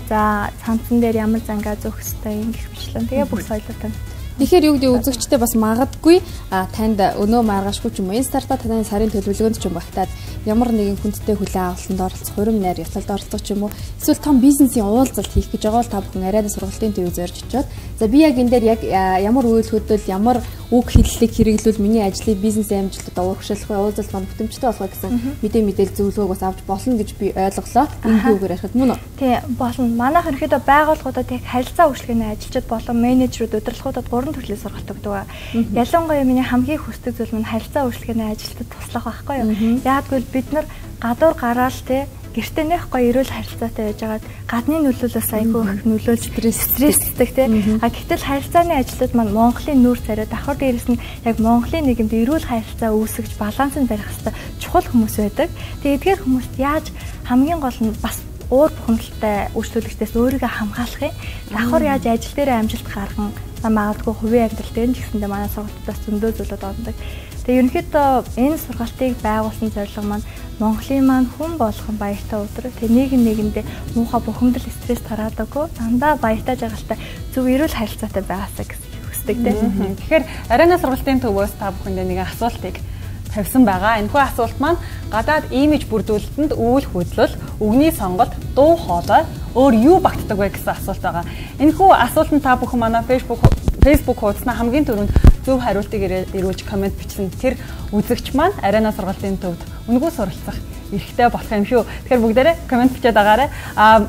За цанцан дээр ямар зангаа зөөх хэвтэй ингэх бичлэн. Тэгээ бүх соёлоо тань. Тэгэхээр юу гэдэг үзэгчтэй бас магадгүй танд өнөө маргаашгүй ч юм уу энэ стартаа таны сарын төлөвлөгөөнд ч юм багтаад ямар нэгэн хүндтэй хүлээн авалтанд оролцох, хурим найр яталд оролцох ч юм уу эсвэл том бизнесийн уулзалт хийх гэж байгаа бол та бүхэн арайна сургалтын төв зорж очиод за би яг энэ дээр яг ямар үйл хөдлөл, ямар үг хэллэг хэрэглүүл миний ажлыг бизнесийн амжилтад уурхшуулах вэ, уулзалт маань бүтэмжтэй болох гэсэн мэдээлэл зөвлөгөөг бас авч болно гэж би ойлголоо. Энэ үгээр ярихад мөн үү? Тий, болно. Манайх ерөөдөө байгууллагуудад яг харилцаа үйлчлэгээний ажилчид болон менежерүүд удирдлагуудад 3 төрлийн сургалт өгдөг. Ялангуяа миний хамгийн хүсдэг зүйл нь харилцаа үйлчлэгээний ажилтнад туслах байхгүй юу? Яг гэвэл бид нар гадуур гараал те гэртээ нэх гоё эрүүл харилцаатай байжгаад гадны нөлөөлөөс айгүй их нөлөөлж стресстэй те. Гэтэл харилцааны ажилтнууд маань Монголын нүүр царай давхар дээрээс нь яг Монголын нийгэмд эрүүл харилцаа үүсгэж балансыг барих хэрэгтэй чухал хүмүүс байдаг. Тэгээ эдгээр хүмүүст яаж хамгийн гол нь бас уур бухимдалтай үйлчлүүлэгчдээс өөрийгөө хамгаалах юм. Давхар яаж ажил дээр амжилт гаргах магадгүй хувийн амьдрал дээр нь ч гэсэндээ манай сургалтаас зөндөө зүйлүүд ордог. Тэгээ ерөнхийдөө энэ сургалтыг байгуулсан зорилго маань Монголын маань хүн болгон баяртай өдрө. Тэгээ нэгэндээ муухай бухимдал стресс тараадаггүй дандаа баяртай жаргалтай зөв эрүүл харилцаатай байгаасаа гэсэн хүсдэг те. Тэгэхээр арайна сургалтын төвөөс та бүхэндээ нэгэн асуултыг тавьсан байгаа. Энэхүү асуулт маань гадаад имиж бүрдүүлэлтэнд үйл хөдлөл, үгний сонголт, дуу хоолой өөр юу багтдаг вэ гэсэн асуулт байгаа. Энэхүү асуултанд та бүхэн манай Facebook хуудаснаа хамгийн түрүүнд зөв хариултыг ирүүлж комент бичсэн. Тэр үзэгч маань арайна сургалтын төвд үнэгүй суралцах эрэхтэй болох юм шүү. Тэгэхээр бүгдээрээ комент бичээд байгаарай.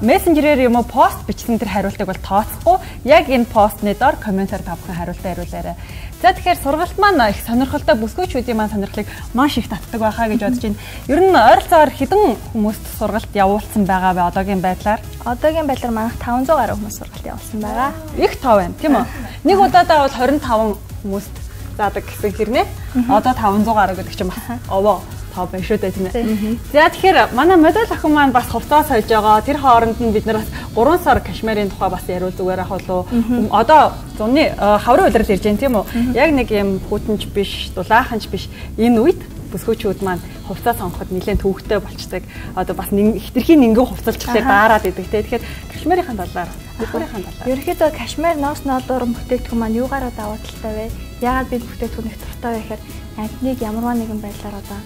Мессенжерээр юм уу пост бичсэн тэр хариултыг бол тооцохгүй. Яг энэ постны доор комментаар та бүхэн хариултаа хариулаарай. За тэгэхээр сургалт маань их сонирхолтой бүсгүйчүүдийн маань сонирхлыг маш их татдаг байхаа гэж бодож байна. Ер нь ойролцоогоор хэдэн хүмүүст сургалт явуулсан байгаа вэ одоогийн байдлаар? Одоогийн байдлаар манайх 500 гаруй хүмүүс сургалт явуулсан байгаа. Их тав байна, тийм үү? Нэг удаадаа бол 25 хүмүүст заадаг гэсэн хэрнээ. Одоо 500 гаруй гэдэг чинь бас овоо тав байна шүү дээ тийм ээ. За тэгэхээр манай модель охин маань бас хувцас сольж байгаа. Тэр хооронд нь бид нар бас 3 сар кашмирын тухай бас яриул зүгээр ах болов. Одоо зуны хаврын удирдал ирж байна тийм үү? Яг нэг юм хүүтэнч биш, дулааханч биш. Энэ үед бүсгүйчүүд маань хувцас сонгоход нэлээд төвөгтэй болчдаг. Одоо бас хитрхийн нингэн хувцалчлалыг даарад идэг те. Тэгэхээр кашмирын талаар, бүрийнхээ талаар. Ерөнхийдөө кашмир ноос ноолоор бүтээгдэхүүн маань юугаараа даваа талтай вэ? Яагаад бид бүтээгдэхүүн их дуртай вэ гэхээр амтныг ямарваа нэгэн байдлаар одоо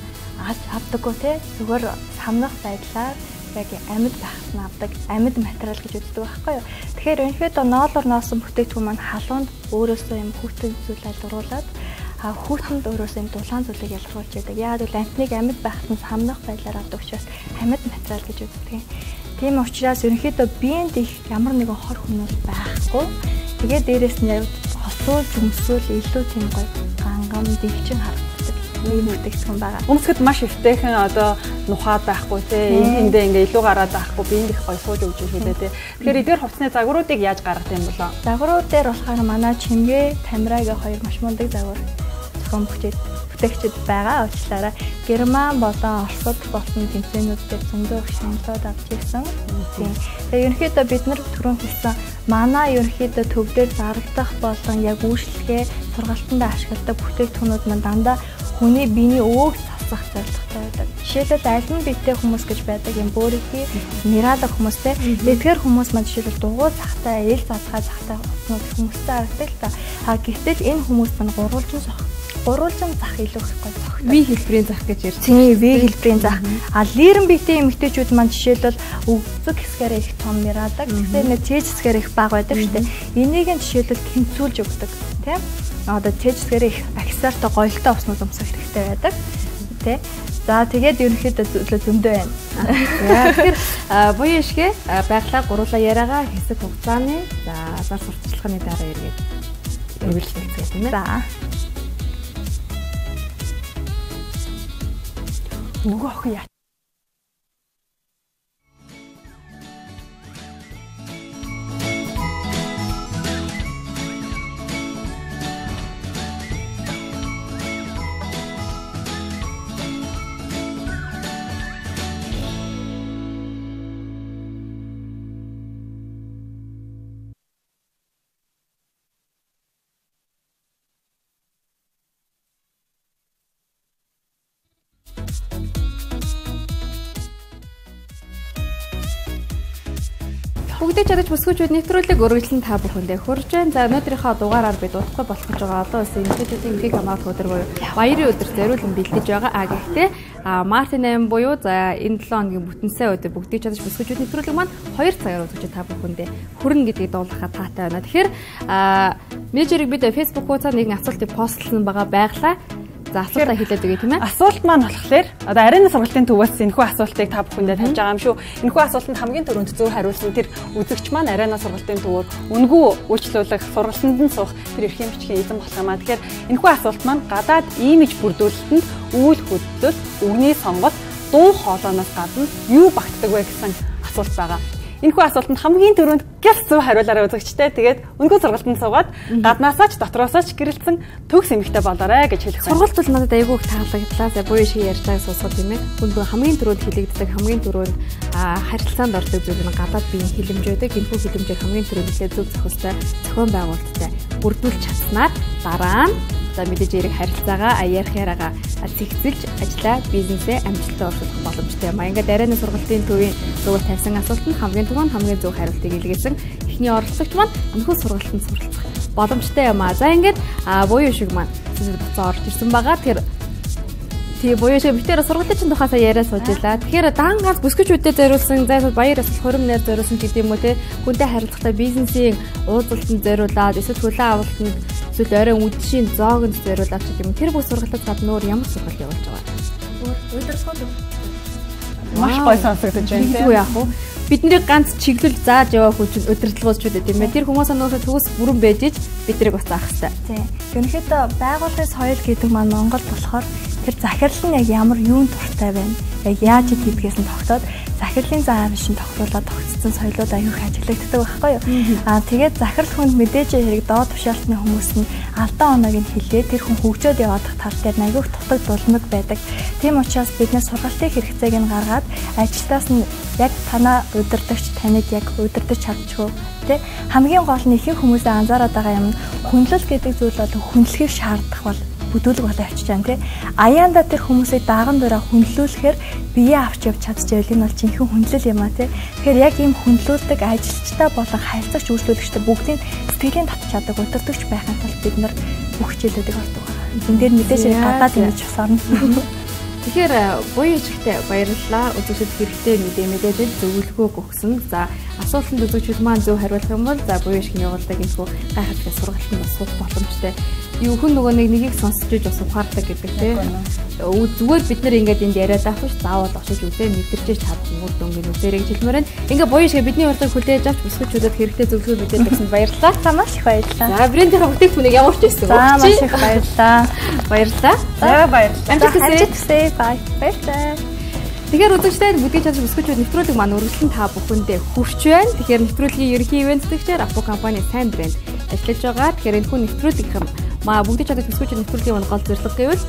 авдаггүй те. Зүгээр самнах байдлаар яг амьд байхсан авдаг амьд материал гэж үздэг байхгүй юу. Тэгэхээр ерөнхийдөө ноолоор ноосон бүтээгдэхүүн маань халуунд өөрөөсөө юм хүүтэн зүйл айлруулад хүүтэнд өөрөөсөө юм дулаан зүйлийг ялгаруулж яадаг. Яагаад гэвэл амтныг амьд байхсан самнах байдлаар авдаг учраас амьд материал гэж үздэг. Тийм учраас ерөнхийдөө биеинд их ямар нэгэн хор хүмүүс байхгүй. Тэгээд дээрэс нь хосуул зүмсүүл илүү тийм гоё гангам дэвчин харагддаг. Ийм бүтээгдэхүүн байгаа. Өмсгөд маш ихтэйхэн одоо нухаад байхгүй те эндээ ингээ илүү гараад байхгүй биеинд их гоё сууж өгч шүү дээ те. Тэгэхээр эдгээр хувцсны загваруудыг яаж гаргах юм болоо? Загварууд дээр болохоор манай Чимгээ, Тамирагийн хоёр маш мундаг загвар зохион бүтээгчид байгаа. Уучлаарай. Герман болон Оросд болсон тэмцээнүүдээр зөндөө их шагналууд авч ирсэн. Тэгээ ерөнхийдөө бид нар түрүүн хэлсэн манай ерөнхийдөө төв дээр зарагдах болон яг үйлчлэгээ сургалтанд ашигладаг бүтээгдэхүүнүүд маань дандаа хүний биений өвөг засах зорилготой байдаг. Жишээлбэл аль нь биетэй хүмүүс гэж байдаг юм бөөрийнхий мирадаг хүмүүстэй. Эдгээр хүмүүс маань жишээлбэл дугуй захтай, эл засгаа захтай хүмүүстэй харагддаг л та. Гэтэл энэ хүмүүс маань гурвалжин зах илүү их гоё зах. V хэлбэрийн зах гэж ярьж. Тийм, V хэлбэрийн зах. Лирэн биетэй эмэгтэйчүүд маань жишээлбэл өвцөг хэсгээр их том мирадаг. Тэгэхээр нэг цээж хэсгээр их бага байдаг шүү дээ. Энийг нь жишээлбэл тэнцүүлж өгдөг, тийм? Одоо цээжсгээр их аксесуартай гоёлтой уснууд өмсөх хэрэгтэй байдаг тий. За тэгээд ерөнхийдөө зөндөө байна. Тэгэхээр буян ишгэ байглаа гурлаа яриагаа хэсэг хугацааны за зар сурталчилгааны дараа эргээд эвэрлэлцээ тийм ээ. За. Нөгөө охин яа. Бүгдийг чадаж бүсгүүчүүд нэвтрүүлэг өргөжлөн та бүхэндээ хүрж байна. За өнөөдрийнхөө дугаараар бид удахгүй болох гэж байгаа олон улсын эмэгтэйчүүдийн эмхийг хамгаалах өдөр буюу баярын өдөр зориулан бэлдэж байгаа. Гэхдээ Мартин 8 буюу за энэ 7 хоногийн бүтэнсээ өдөр бүгдийг чадаж бүсгүүчүүд нэвтрүүлэг маань 2 цагаар үзэж та бүхэндээ хүрнэ гэдгийг дуулгахад таатай байна. Тэгэхээр менежерийг бид Facebook хуудасаар нэгэн асуултыг постлсан байгаа байглаа. За асуултаа хэлээд өгье тийм ээ. Асуулт маань болохоор одоо арианы сургалтын төвөөс энэхүү асуултыг та бүхэндээ тавьж байгаа юм шүү. Энэхүү асуултанд хамгийн түрүүнд зөв хариулсан тэр үзэгч маань арианы сургалтын төвөөр үнгүй үйлчлүүлэх сургалтанд нь суух тэр эрхийн бичгийн эзэн болох юм аа. Тэгэхээр энэхүү асуулт маань гадаад имиж бүрдүүлэлтэнд үйл хөдлөл, үгний сонголт, дуу хоолойноос гадна юу багтдаг вэ гэсэн асуулт байгаа. Энэхүү асуултанд хамгийн түрүүнд гялс зөв хариулаарай үзэгчтэй. Тэгээд үнэгүй сургалтанд суугаад гаднаасаа ч дотроосоо ч гэрэлцэн төгс эмэгтэй болоорой гэж хэлэх байна. Сургалт бол надад айгүй их таалагдлаа. За буюу ши ярьж байгааг сонсох юм ээ. Үнэгүй хамгийн түрүүнд хэлэгддэг, хамгийн түрүүнд харилцаанд ордог зүйл нь гадаад биеийн хилэмжүүдийг энэхүү хилэмжийг хамгийн түрүүнд хэлээ зөв зохистой зохион байгуулалттай бүрдүүлж чадсанаар дараа нь за мэдээж эрэг харилцаагаа ярихаараа цэгцэлж ажлаа бизнесээ амжилттай оршуулах боломжтой юм. Ингээд арианы сургалтын төвийн зөв тавьсан асуултанд хамгийн түрүүнд хамгийн зөв хариултыг илгээсэн эхний оролцогч маань энэхүү сургалтанд суралцах боломжтой юм аа. За ингээд буюу шиг маань буцаа орж ирсэн байгаа. Тэгээ буюу шиг битээр сургалтын тухайсаа яриа суужлаа. Тэгэхээр дан ганц бүсгүүчүүдэд зориулсан зайлшгүй баяр ёслол хуримнаар зориулсан гэдэг юм уу те. Хүнтэй харилцахтай бизнесийн уулзалтанд зориулаад эсвэл хөлөө авалтанд эсвэл оройн үдшийн зоогонд зориулаад гэдэг юм. Тэр бүх сургалтаас гадна өөр ямар сургалт явуулж байгаа? Удирдлагууд маш гоё сонсогдож байна. Тэгвэл яах вэ? Бидний ганц чиглэл зааж явах хүчин удирдлагууд ч үү тийм ээ. Тэр хүмүүс ануусаа төгс бүрэн байж иж биднийг бас заах хэрэгтэй. Тийм. Ерөнхийдөө байгууллагын соёл гэдэг маань Монгол болохоор тэр захирал нь яг ямар юунд дуртай байна. Яг яаж хийдгээс нь тогтоод захирлын зан авшин тогтоолоод тогтцсон соёлууд аюух ажиглагддаг байхгүй юу? Тэгээд захирал хүнд мэдээж хэрэг доод тушаалтны хүмүүс нь алдаа оноог нь хэлээ тэр хүн хөгжөөд явах тал дээр аюух дутаг дулмаг байдаг. Тийм учраас бидний сургалтын хэрэгцээг нь гаргаад ажилтаас нь яг танаа удирдагч таныг яг удирдах чадчихв. Тэ хамгийн гол нь ихэнх хүмүүсээ анзаараад байгаа юм хүнлэл гэдэг зүйл бол хүнлэхийг шаардах бол бүдүүлэг болоо авчиж байгаа тий. Аяанда тэр хүмүүсийг дааган дураа хүнлүүлэхээр бие авч явж чадчихвэл энэ бол жинхэнэ хүнлэл юм а тий. Тэгэхээр яг ийм хүнлүүлдэг ажилчтай болон харилцагч үйлчлүүлэгчтэй бүгдийн сэтгэлийн татч чаддаг удирдагч байхын тулд бид нар бүх хичээлүүдийг ордог байгаа. Энд дээр мэдээж гадаад имиж бас орно. Тэгэхээр буюу ихтэй баярлалаа. Үзэгчд хэрэгтэй мэдээлэл зөвлөгөө өгсөн. За асуултанд үзэгчд маань зөв хариулах юм бол за буюу ихний явуулдаг инфо гайхалтай сургалтанд бас суух боломжтой. Юу хүн нөгөө нэгийг сонсч иж бас ухаардаг гэдэг тийм. Зүгээр бид нар ингээд энд яриад авах ш заавал очиж үзээ мэдэрч чадсан үр дүнгийн үзээрэй гэж хэлмээр байна. Ингээ буюу шиг бидний урьдыг хүлээж авч бүсгүүчүүдэд хэрэгтэй зөвлөгөө мэдээлсэн баярлалаа. За маш их баярлалаа. За брендийн бүтээгдэхүүнийг ямар ч байсан. За маш их баярлалаа. Баярлалаа. За баярлалаа. Амжилт хүсье. Бай. Баярлалаа. Тэгэхээр үзэгчдээ бүгдийг чадаж бүсгүүчүүд нэвтрүүлэг маань үргэлжлэн та бүхэндээ хүрч байна. Тэгэхээр нэвтрүүлгийн ерөнхий ивент зөвлөгчээр Апу компани сайн брэнд ажиллаж байгаа. Тэгэхээр энэ хүн нэвтрүүлэг юм. Бүгдийг чадаж бүсгүүчүүд нэвтрүүлгийн гол зорилго гэвэл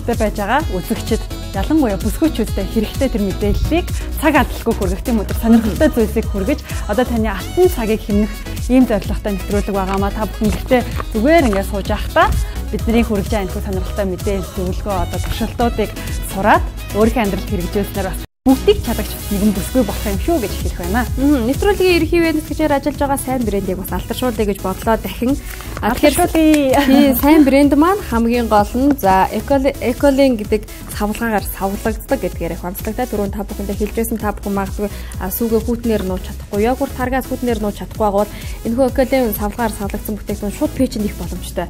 гэртээ байж байгаа үзэгчд ялангуяа бүсгүүчүүдэд хэрэгтэй тэр мэдээллийг цаг алдалгүй хүргэх тийм үү сонирхолтой зүйлсийг хүргэж одоо таны алтан цагийг хэмнэх ийм зорилготой нэвтрүүлэг байгаамаа та бүхэн гэртээ зүгээр ингээд сууж байхдаа бидний хүргэж байгаа энэ сонирхолтой мэдээлэл зөвлөгөө одоо туршилтуудыг сураад өөрийнхөө амьдралд хэрэгжүүлснээр бас бүгдийг чадагч нэгэн бүсгүй болох юм шүү гэж хэлэх байна. Нэвтрүүлгийн ерхий вебсайтээр ажиллаж байгаа сайн брендийг бас алдаршуулъя гэж бодлоо дахин. Тэгэхээр сайн брэнд маань хамгийн гол нь за эколин гэдэг савлгаагаар савлагддаг гэдгээр их онцлогтой. Түрүүн та бүхэндээ хэлжсэн та бүхэн магадгүй сүүгээ хүүтнээр нууж чадахгүй, йогурт таргаас хүүтнээр нууж чадахгүй бол энэхүү эколин савлгаагаар савлагдсан бүтээгдэхүүн шууд пэйжэнд их боломжтой.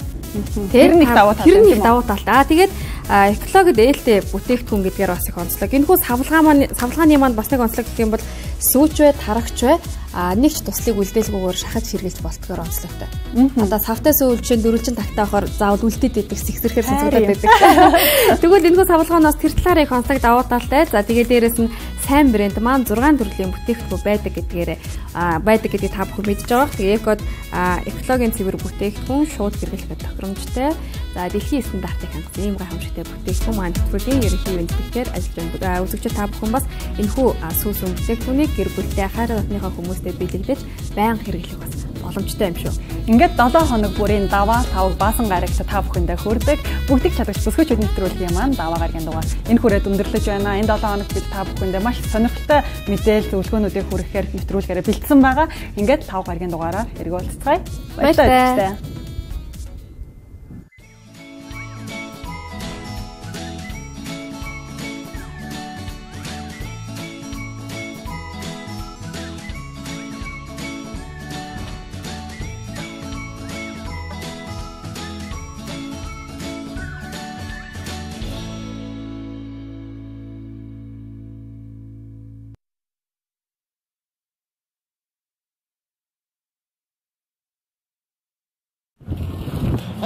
Тэр нэг давуу тал. Тэгээд экологид ээлтэй бүтээгдэхүүн гэдгээр бас их онцлог. Энэхүү савлгааны маань бас нэг онцлог гэх юм бол сүүч бай, тарагч бай нэг ч туслыг үлдээлгүйгээр шахаж хэрглэж болтгоор онцлогтой. Одоо савтаас өвлжин дөрвөлжин тагтаахаар заавал үлдээд идэх сэгсэрхээр сонсогдоод байдаг. Тэгвэл энэхүү савлгаанаас тэр талаар их онцлог давуу талтай. За тэгээд дээрэс нь сайн брэнд маань 6 төрлийн бүтээгдэхүүн байдаг гэдгийг та бүхэн мэдж байгаа. Тэгээд экод экологийн цэвэр бүтээгдэхүүн шууд хэрэглэх тохиромжтой. За дэлхийн стандартыг хангасан ийм гайхамшигтай бүтээгдэхүүн маань нэвтрүүлгийн ерөнхий вебсайтээр ажиллаж байгаа. Үзэгчид та бүхэн бас энэхүү сүүс бүтээгдэхүүнийг гэр бүлтэй хайр дотныхоо хүмүүстэй биелэгдэж байнга хэрэглэх бас боломжтой юм шүү. Ингээд 7 хоног бүрийн даваа тавг баасан гарагт та бүхэндээ хүрдэг. Бүгдийг чадварч бүсгүйч нэвтрүүлгийн маань даваа гарагийн дугаар. Энэ хүрээд өндөрлөж байна. Энэ 7 хоногт бид та бүхэндээ маш сонирхолтой мэдээлэл зөвлөгөөнүүдийг хүргэхээр нэвтрүүлгээр бэлдсэн байгаа. Ингээд 5 гарагийн дугаараар эргүүлцгээе. Баярлалаа.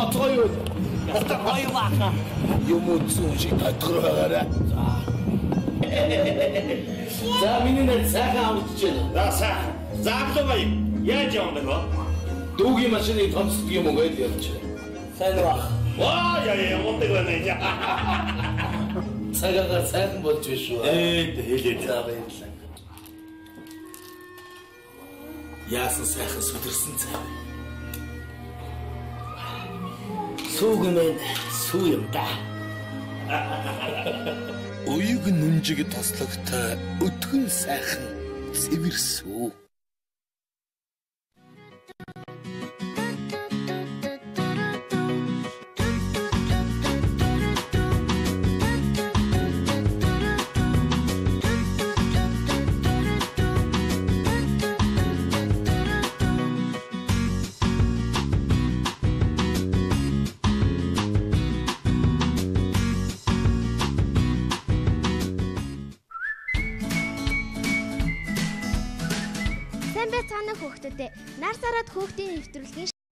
Атгой. Атгой ваха. Юм үзүүн шиг татгар байгаарай. За миний нэр сайхан авчиж байна. За сайхан. За авлаа. Яаж явах вэ? Дүүгийн машины томсдог юм уу гэж явчих. Сайн уу? Ваа яа мундаг байна яа. Цагаагаар сайхан болж биш үү? Хэлээ. За баярлалаа. Яасан сайхан сүдэрсэн цай. Сүүгмэн сүү юм да. Уйг нүнжиг тослогтой өтгөн сайхан цэвэрсүү. Нар сараад хүүхдийн нэвтрүүлгийн